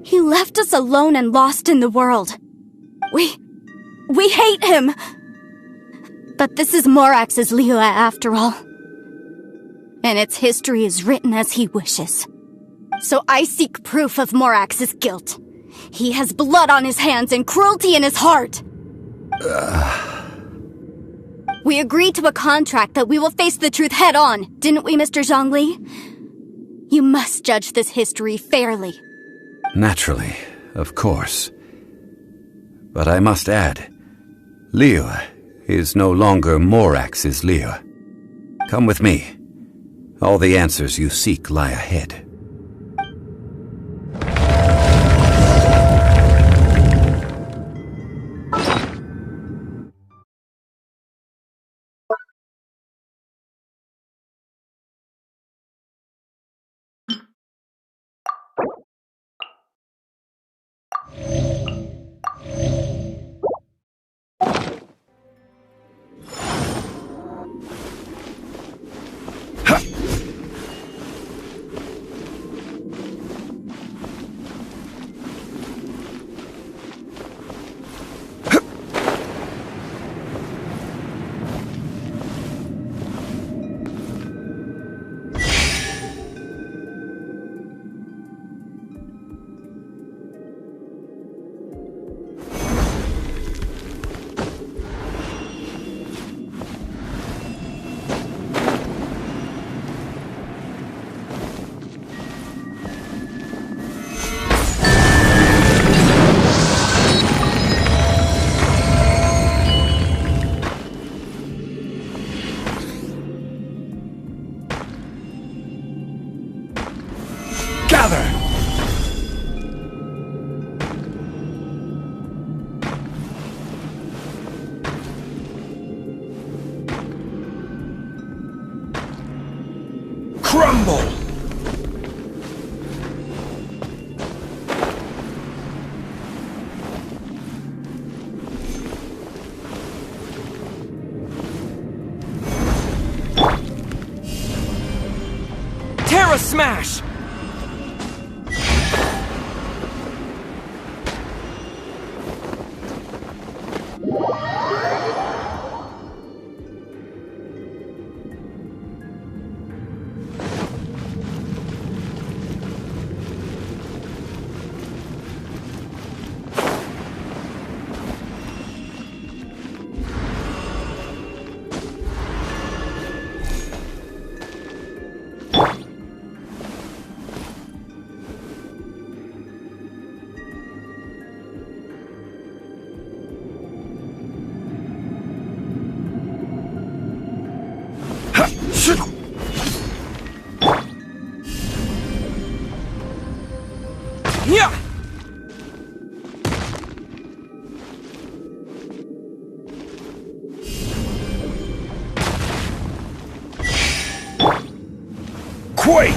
He left us alone and lost in the world. We hate him! But this is Morax's Liyue after all. And its history is written as he wishes. So I seek proof of Morax's guilt. He has blood on his hands and cruelty in his heart. We agreed to a contract that we will face the truth head on, didn't we, Mr. Zhongli? You must judge this history fairly. Naturally, of course. But I must add, Liyue is no longer Morax's Liyue. Come with me. All the answers you seek lie ahead. Crumble! Terra Smash! Yeah! Quake!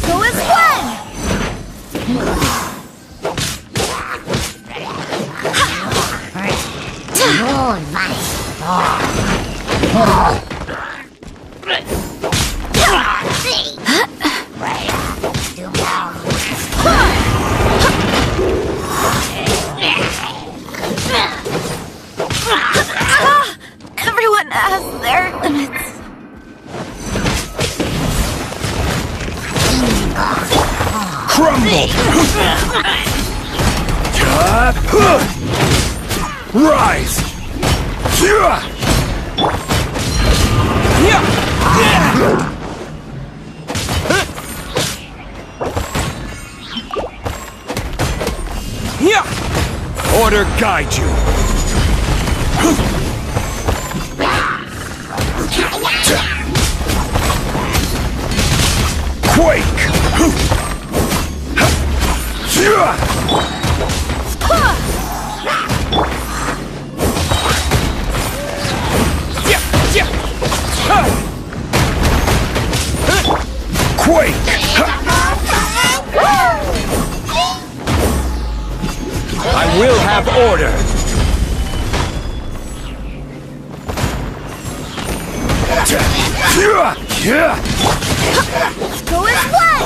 Go as one! ready. Rise! Order guide you. Quake! Quake! I will have order. Go as one!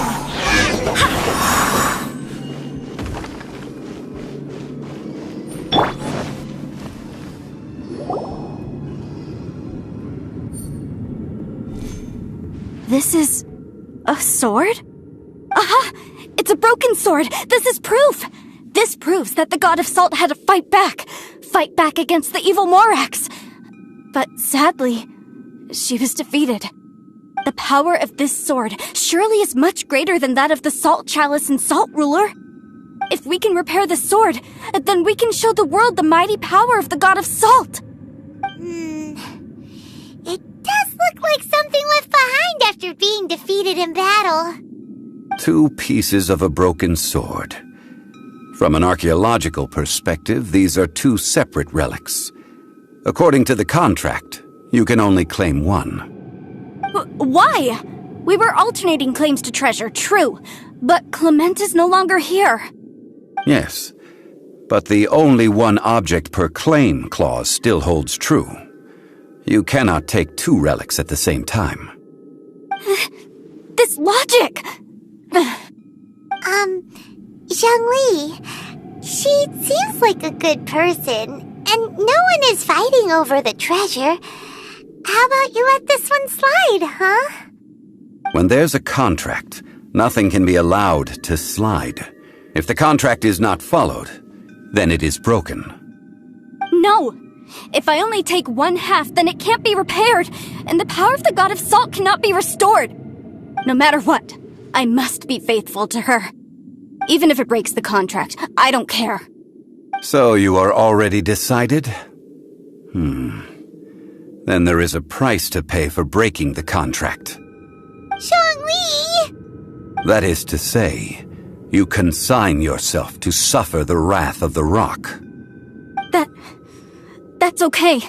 This is a sword? Aha! It's a broken sword! This is proof! This proves that the god of salt had to fight back against the evil Morax. But sadly, she was defeated. The power of this sword surely is much greater than that of the Salt Chalice and Salt Ruler. If we can repair the sword, then we can show the world the mighty power of the god of salt. It does look like something left behind after being defeated in battle. 2 pieces of a broken sword. From an archaeological perspective, these are 2 separate relics. According to the contract, you can only claim one. Why? We were alternating claims to treasure, true, but Clement is no longer here. Yes, but the only one object per claim clause still holds true. You cannot take 2 relics at the same time. This logic! Zhongli, she seems like a good person, and no one is fighting over the treasure. How about you let this one slide, huh? When there's a contract, nothing can be allowed to slide. If the contract is not followed, then it is broken. No! If I only take 1/2, then it can't be repaired, and the power of the god of salt cannot be restored. No matter what, I must be faithful to her. Even if it breaks the contract, I don't care. So you are already decided? Then there is a price to pay for breaking the contract. Zhongli! That is to say, you consign yourself to suffer the wrath of the rock. That's okay.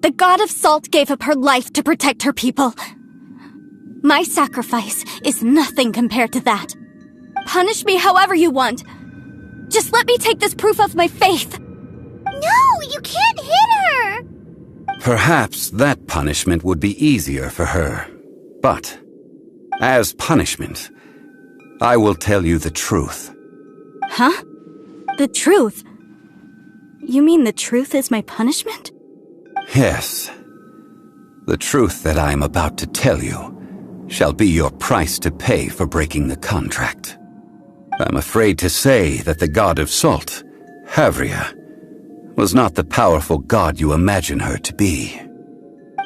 The god of salt gave up her life to protect her people. My sacrifice is nothing compared to that. Punish me however you want. Just let me take this proof of my faith. No, you can't hit her! Perhaps that punishment would be easier for her. But, as punishment, I will tell you the truth. Huh? The truth? You mean the truth is my punishment? Yes. The truth that I am about to tell you shall be your price to pay for breaking the contract. I'm afraid to say that the god of salt, Havria, was not the powerful god you imagine her to be.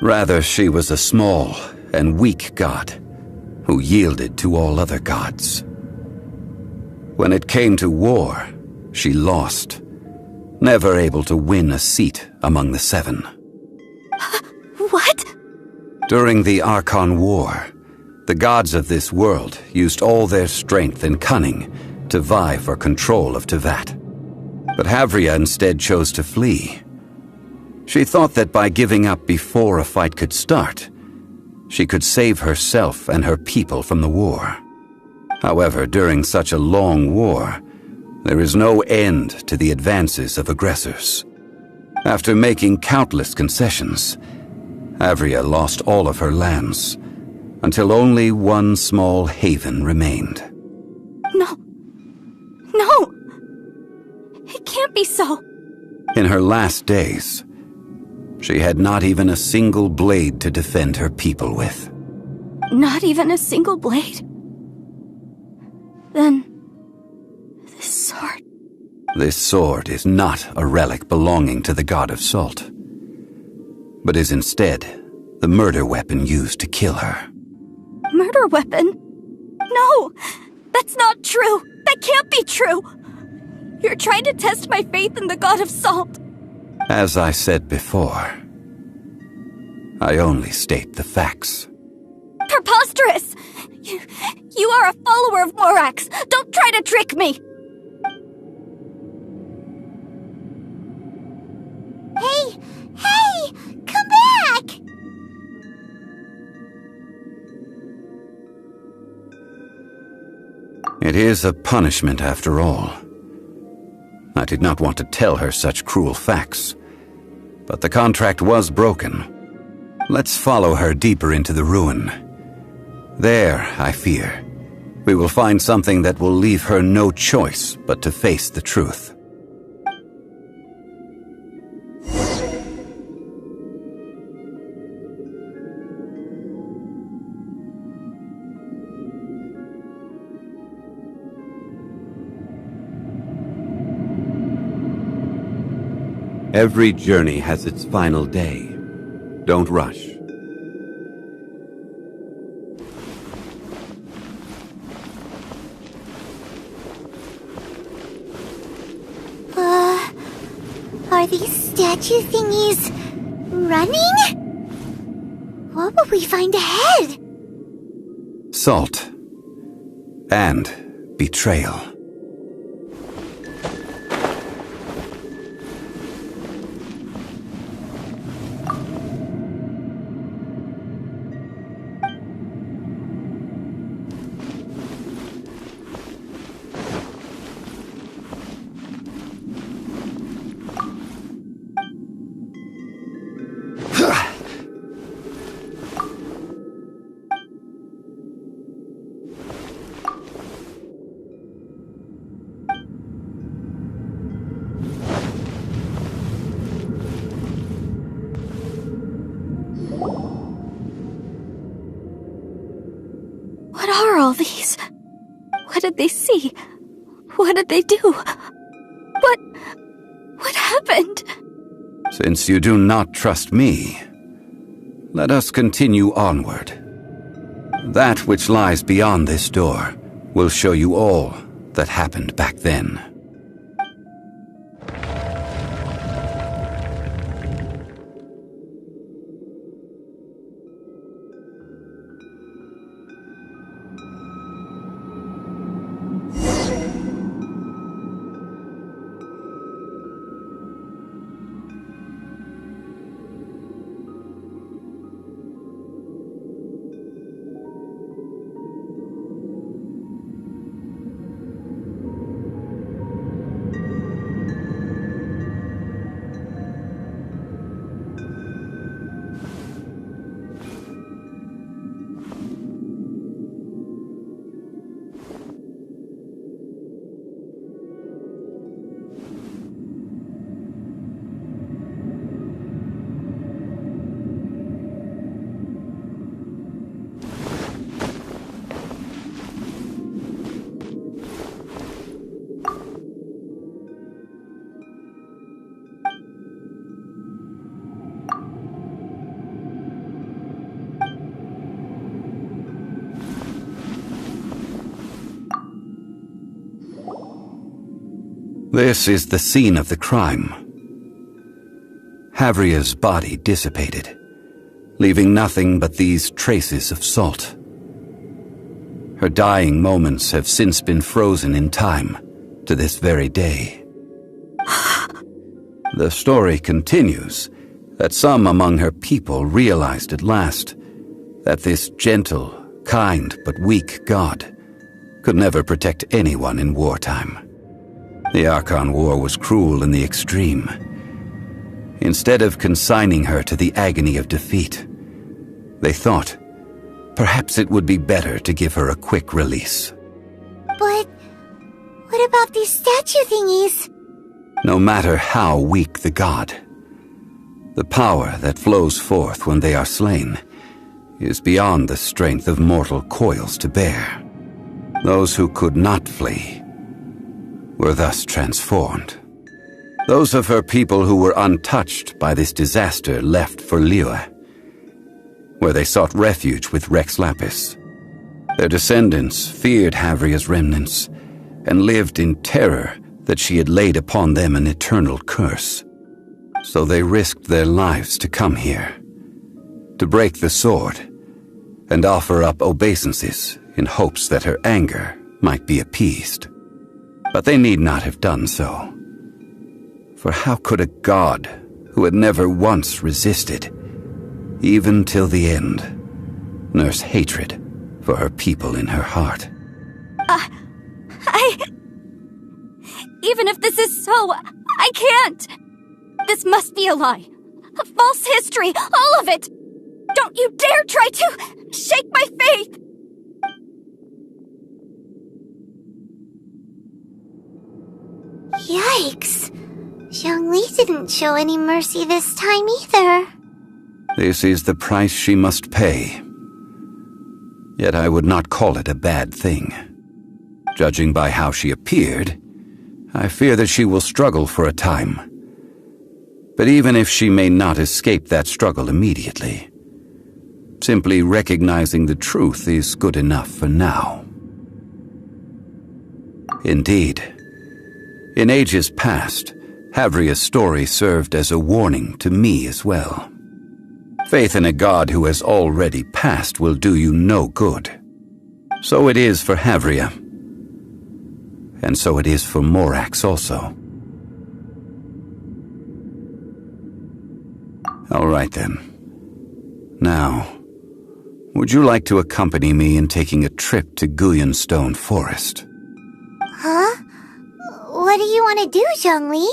Rather, she was a small and weak god who yielded to all other gods. When it came to war, she lost, never able to win a seat among the 7. What? During the Archon War, the gods of this world used all their strength and cunning to vie for control of Tevat. But Havria instead chose to flee. She thought that by giving up before a fight could start, she could save herself and her people from the war. However, during such a long war, there is no end to the advances of aggressors. After making countless concessions, Havria lost all of her lands, until only one small haven remained. No! It can't be so. In her last days, she had not even a single blade to defend her people with. Not even a single blade? Then, This sword is not a relic belonging to the god of salt, but is instead the murder weapon used to kill her. Murder weapon? No! That's not true! That can't be true! You're trying to test my faith in the god of salt. As I said before, I only state the facts. Preposterous! You are a follower of Morax! Don't try to trick me! Hey! Come back! It is a punishment after all. I did not want to tell her such cruel facts, but the contract was broken. Let's follow her deeper into the ruin. There, I fear, we will find something that will leave her no choice but to face the truth. Every journey has its final day. Don't rush. Are these statue thingies running? What will we find ahead? Salt. And betrayal. What are all these? What did they see? What did they do? What happened? Since you do not trust me, let us continue onward. That which lies beyond this door will show you all that happened back then. This is the scene of the crime. Havria's body dissipated, leaving nothing but these traces of salt. Her dying moments have since been frozen in time to this very day. The story continues that some among her people realized at last that this gentle, kind, but weak god could never protect anyone in wartime. The Archon War was cruel in the extreme. Instead of consigning her to the agony of defeat, they thought perhaps it would be better to give her a quick release. But what about these statue thingies? No matter how weak the god, the power that flows forth when they are slain is beyond the strength of mortal coils to bear. Those who could not flee were thus transformed. Those of her people who were untouched by this disaster left for Liyue, where they sought refuge with Rex Lapis. Their descendants feared Havria's remnants and lived in terror that she had laid upon them an eternal curse. So they risked their lives to come here, to break the sword, and offer up obeisances in hopes that her anger might be appeased. But they need not have done so. For how could a god who had never once resisted, even till the end, nurse hatred for her people in her heart? Even if this is so, I can't! This must be a lie. A false history, all of it! Don't you dare try to shake my faith! Yikes. Zhongli didn't show any mercy this time either. This is the price she must pay. Yet I would not call it a bad thing. Judging by how she appeared, I fear that she will struggle for a time. But even if she may not escape that struggle immediately, simply recognizing the truth is good enough for now. Indeed, in ages past, Havria's story served as a warning to me as well. Faith in a god who has already passed will do you no good. So it is for Havria. And so it is for Morax also. All right then. Now, would you like to accompany me in taking a trip to Guyonstone Forest? Huh? What do you want to do, Zhongli?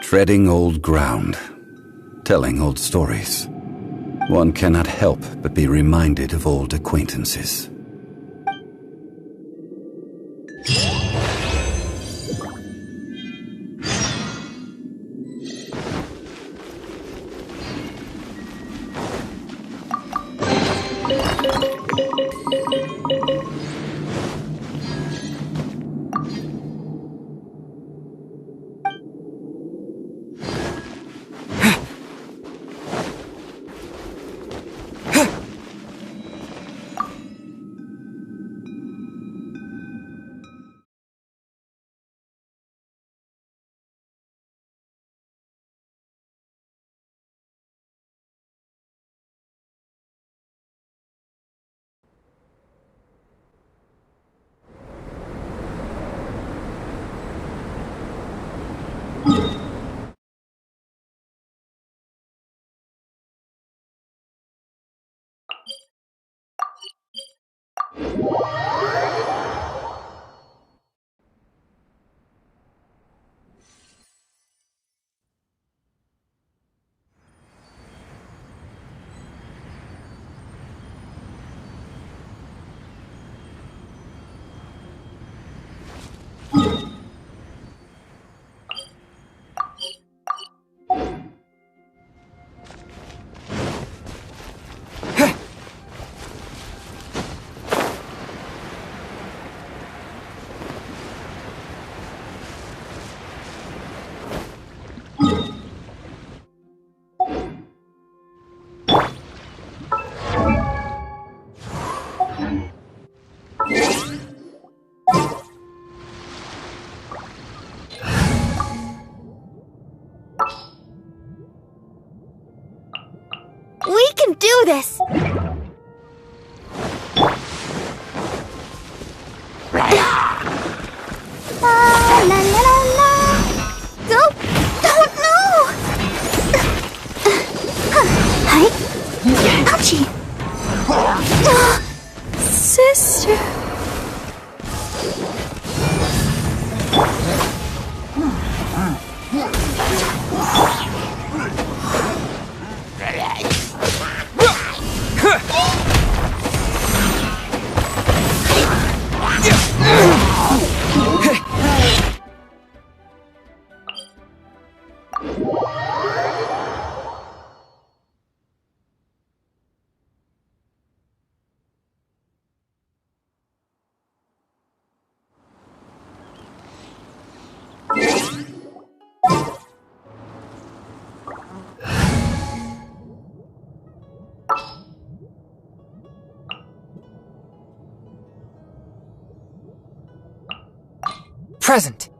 Treading old ground, telling old stories. One cannot help but be reminded of old acquaintances. We can do this! La la la la! Don't know! Hi! Ouchie! Sister! present.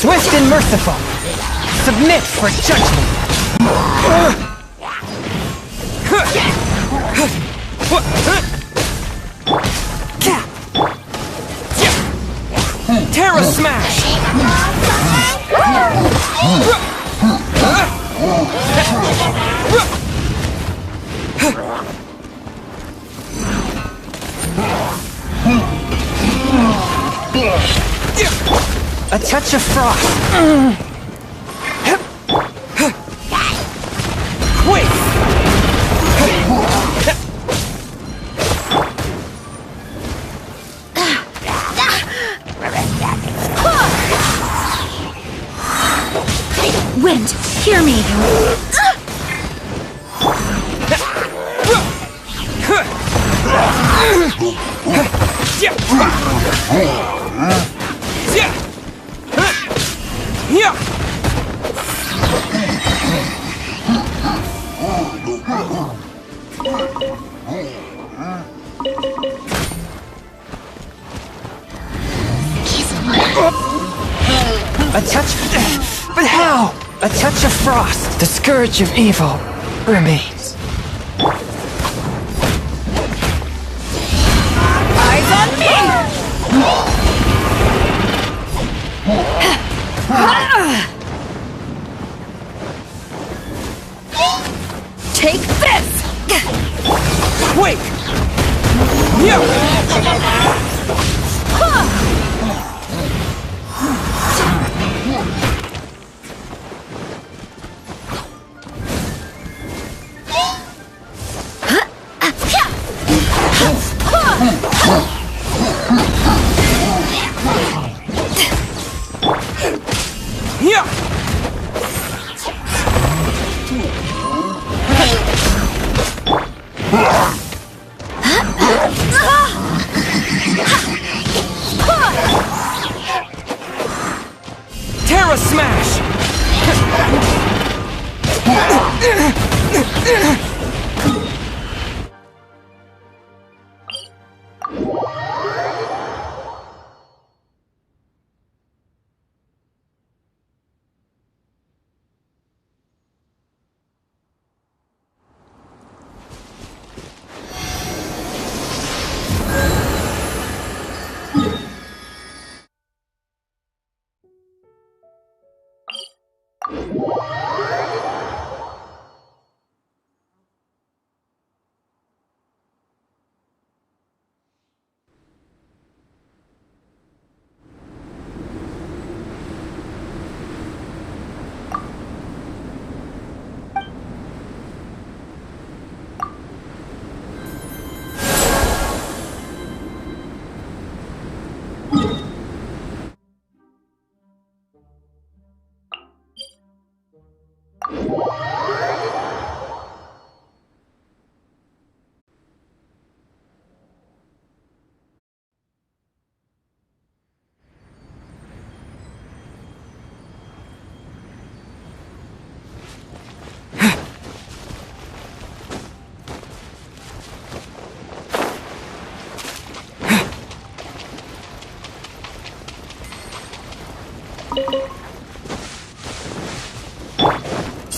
Swift and merciful, submit for judgment. Terra Smash! A touch of frost. Quick! Wind, hear me. A touch... But how? A touch of frost. The scourge of evil remains. Eyes on me! Take this! Quick! Terra Smash!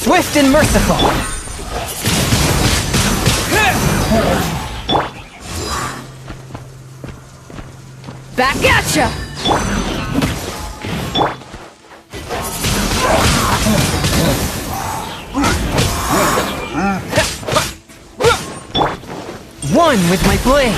Swift and merciful. Back at ya! One with my blade.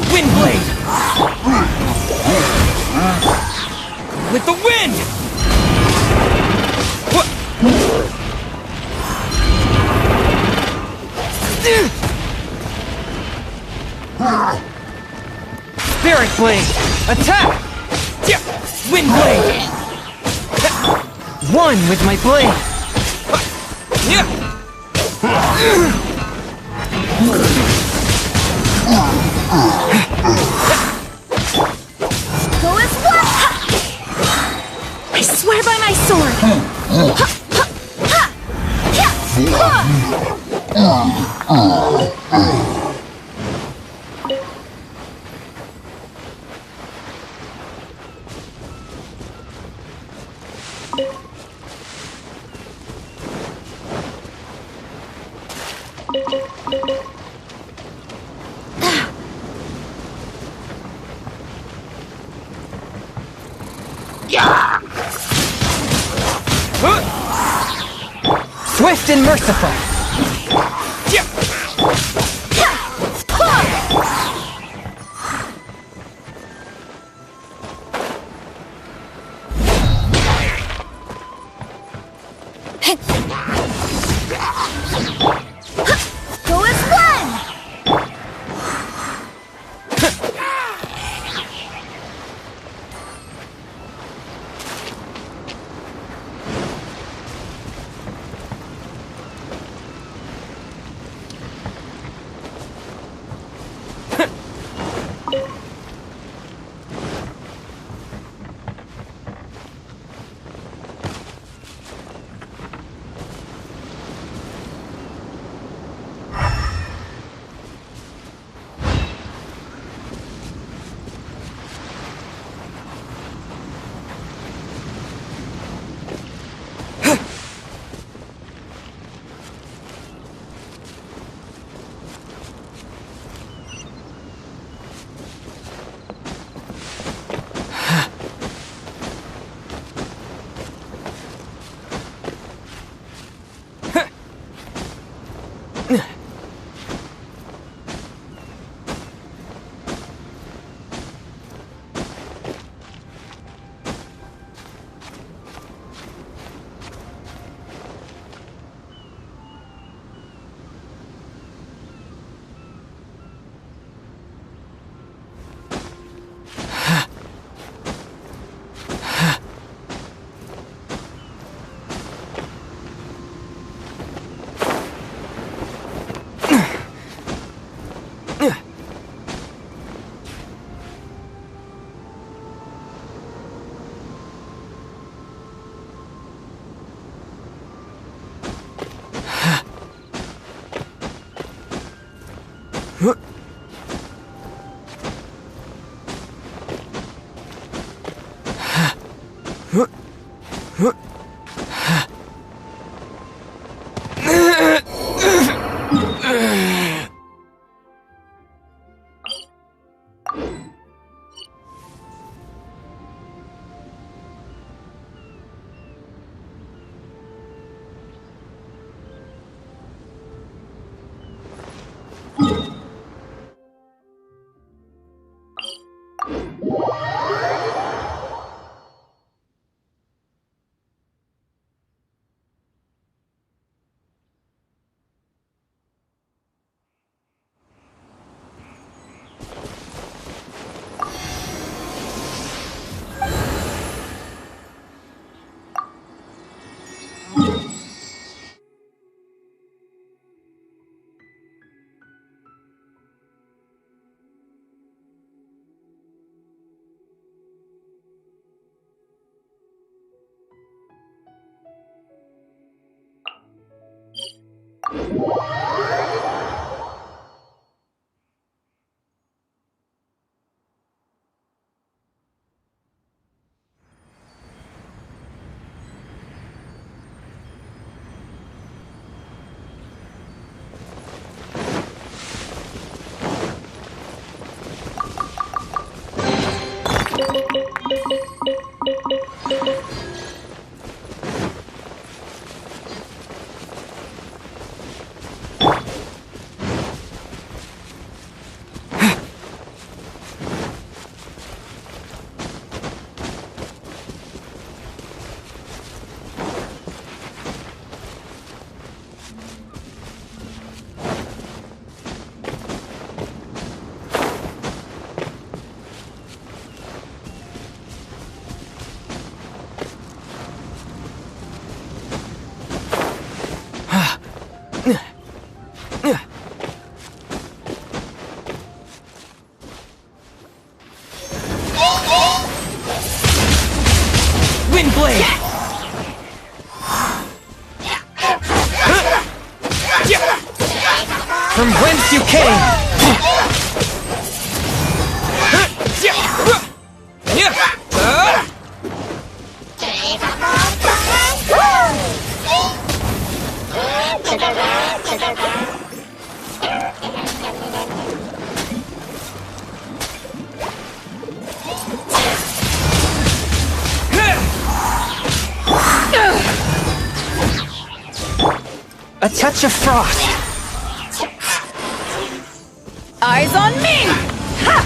Wind blade. With the wind. Spirit blade. Attack. Wind blade. One with my blade. Go as one! I swear by my sword! Swift and merciful. Go as one! Windblade! From whence you came! A touch of frost! Eyes on me! Ha!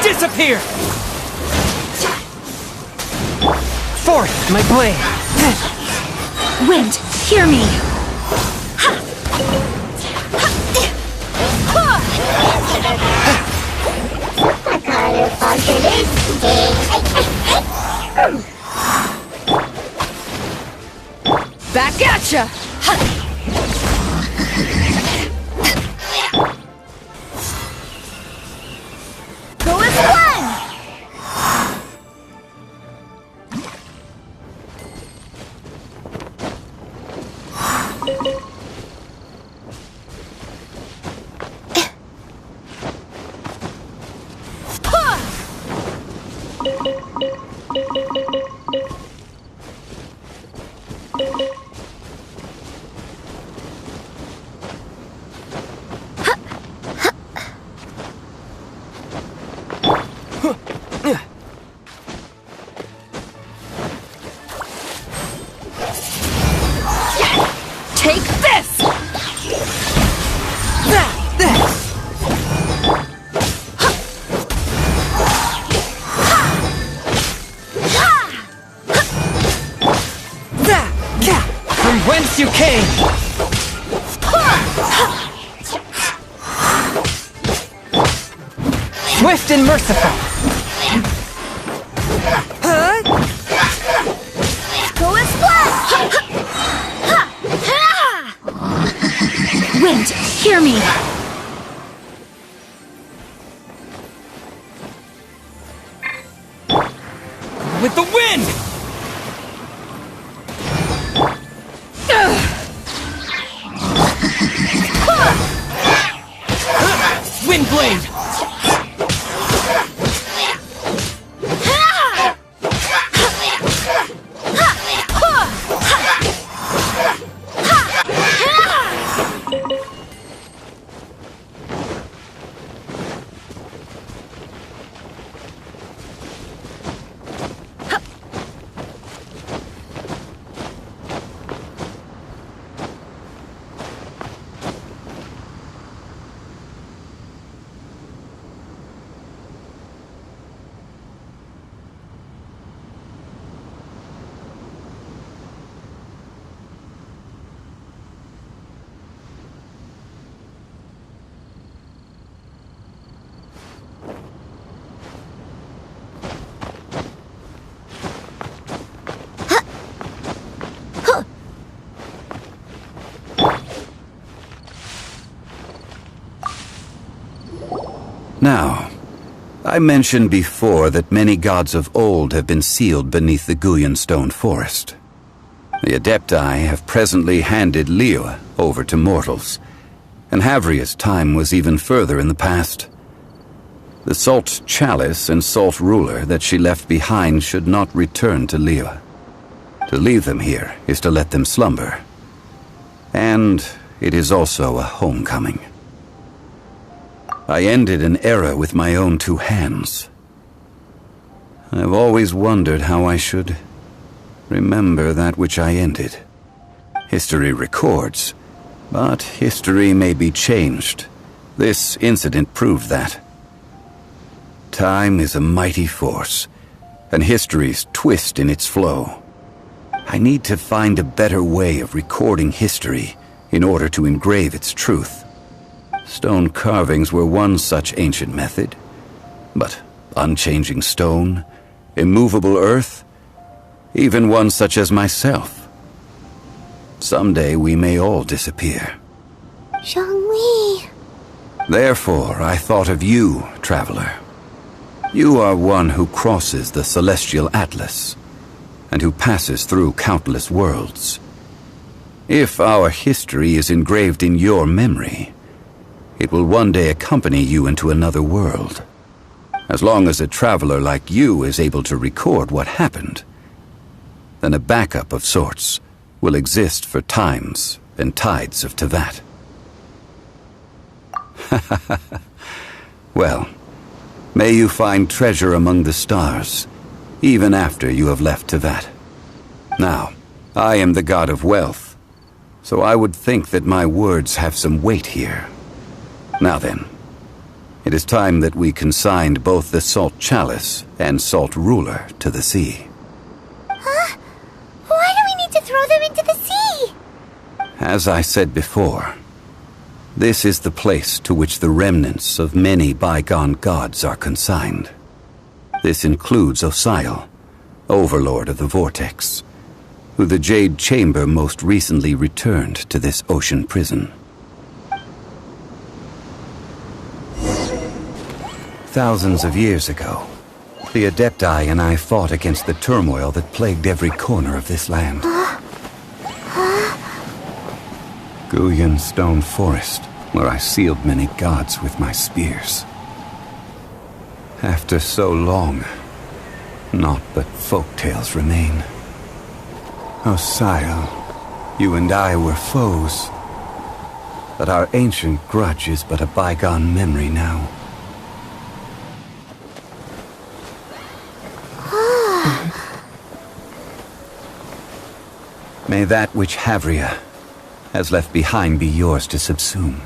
Disappear! Forth, my blade! Wind, hear me! Back at ya! Go as one! Take this! From whence you came! Swift just and merciful. Go and splash! Wind, hear me. With the wind! Wind blade! Now, I mentioned before that many gods of old have been sealed beneath the Guyan stone forest. The Adepti have presently handed Liyue over to mortals, and Havria's time was even further in the past. The Salt Chalice and Salt Ruler that she left behind should not return to Liyue. To leave them here is to let them slumber. And it is also a homecoming. I ended an era with my own two hands. I've always wondered how I should remember that which I ended. History records, but history may be changed. This incident proved that. Time is a mighty force, and history's twist in its flow. I need to find a better way of recording history in order to engrave its truth. Stone carvings were one such ancient method, but unchanging stone, immovable earth, even one such as myself. Someday we may all disappear. Zhongli. Therefore, I thought of you, traveler. You are one who crosses the celestial atlas, and who passes through countless worlds. If our history is engraved in your memory, it will one day accompany you into another world. As long as a traveler like you is able to record what happened, then a backup of sorts will exist for times and tides of Teyvat. Well, may you find treasure among the stars, even after you have left Teyvat. Now, I am the god of wealth, so I would think that my words have some weight here. Now then, it is time that we consigned both the Salt Chalice and Salt Ruler to the sea. Huh? Why do we need to throw them into the sea? As I said before, this is the place to which the remnants of many bygone gods are consigned. This includes Osial, Overlord of the Vortex, who the Jade Chamber most recently returned to this ocean prison. Thousands of years ago, the Adepti and I fought against the turmoil that plagued every corner of this land. Guyan Stone Forest, where I sealed many gods with my spears. After so long, naught but folktales remain. Osial, you and I were foes, but our ancient grudge is but a bygone memory now. May that which Havria has left behind be yours to subsume.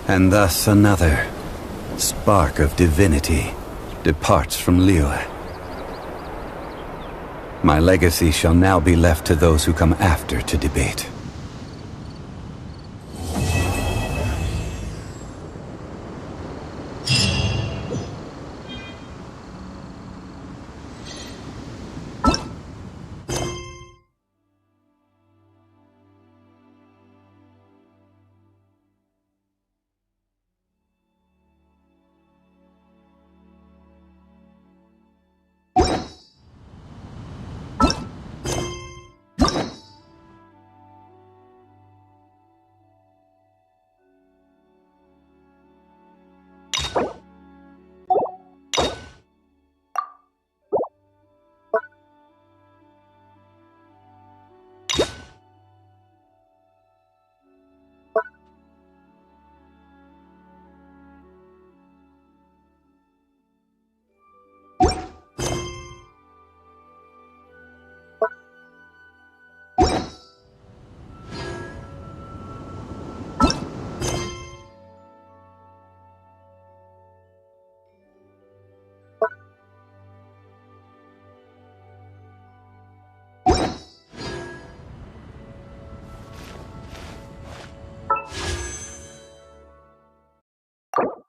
And thus another spark of divinity departs from Liyue. My legacy shall now be left to those who come after to debate. You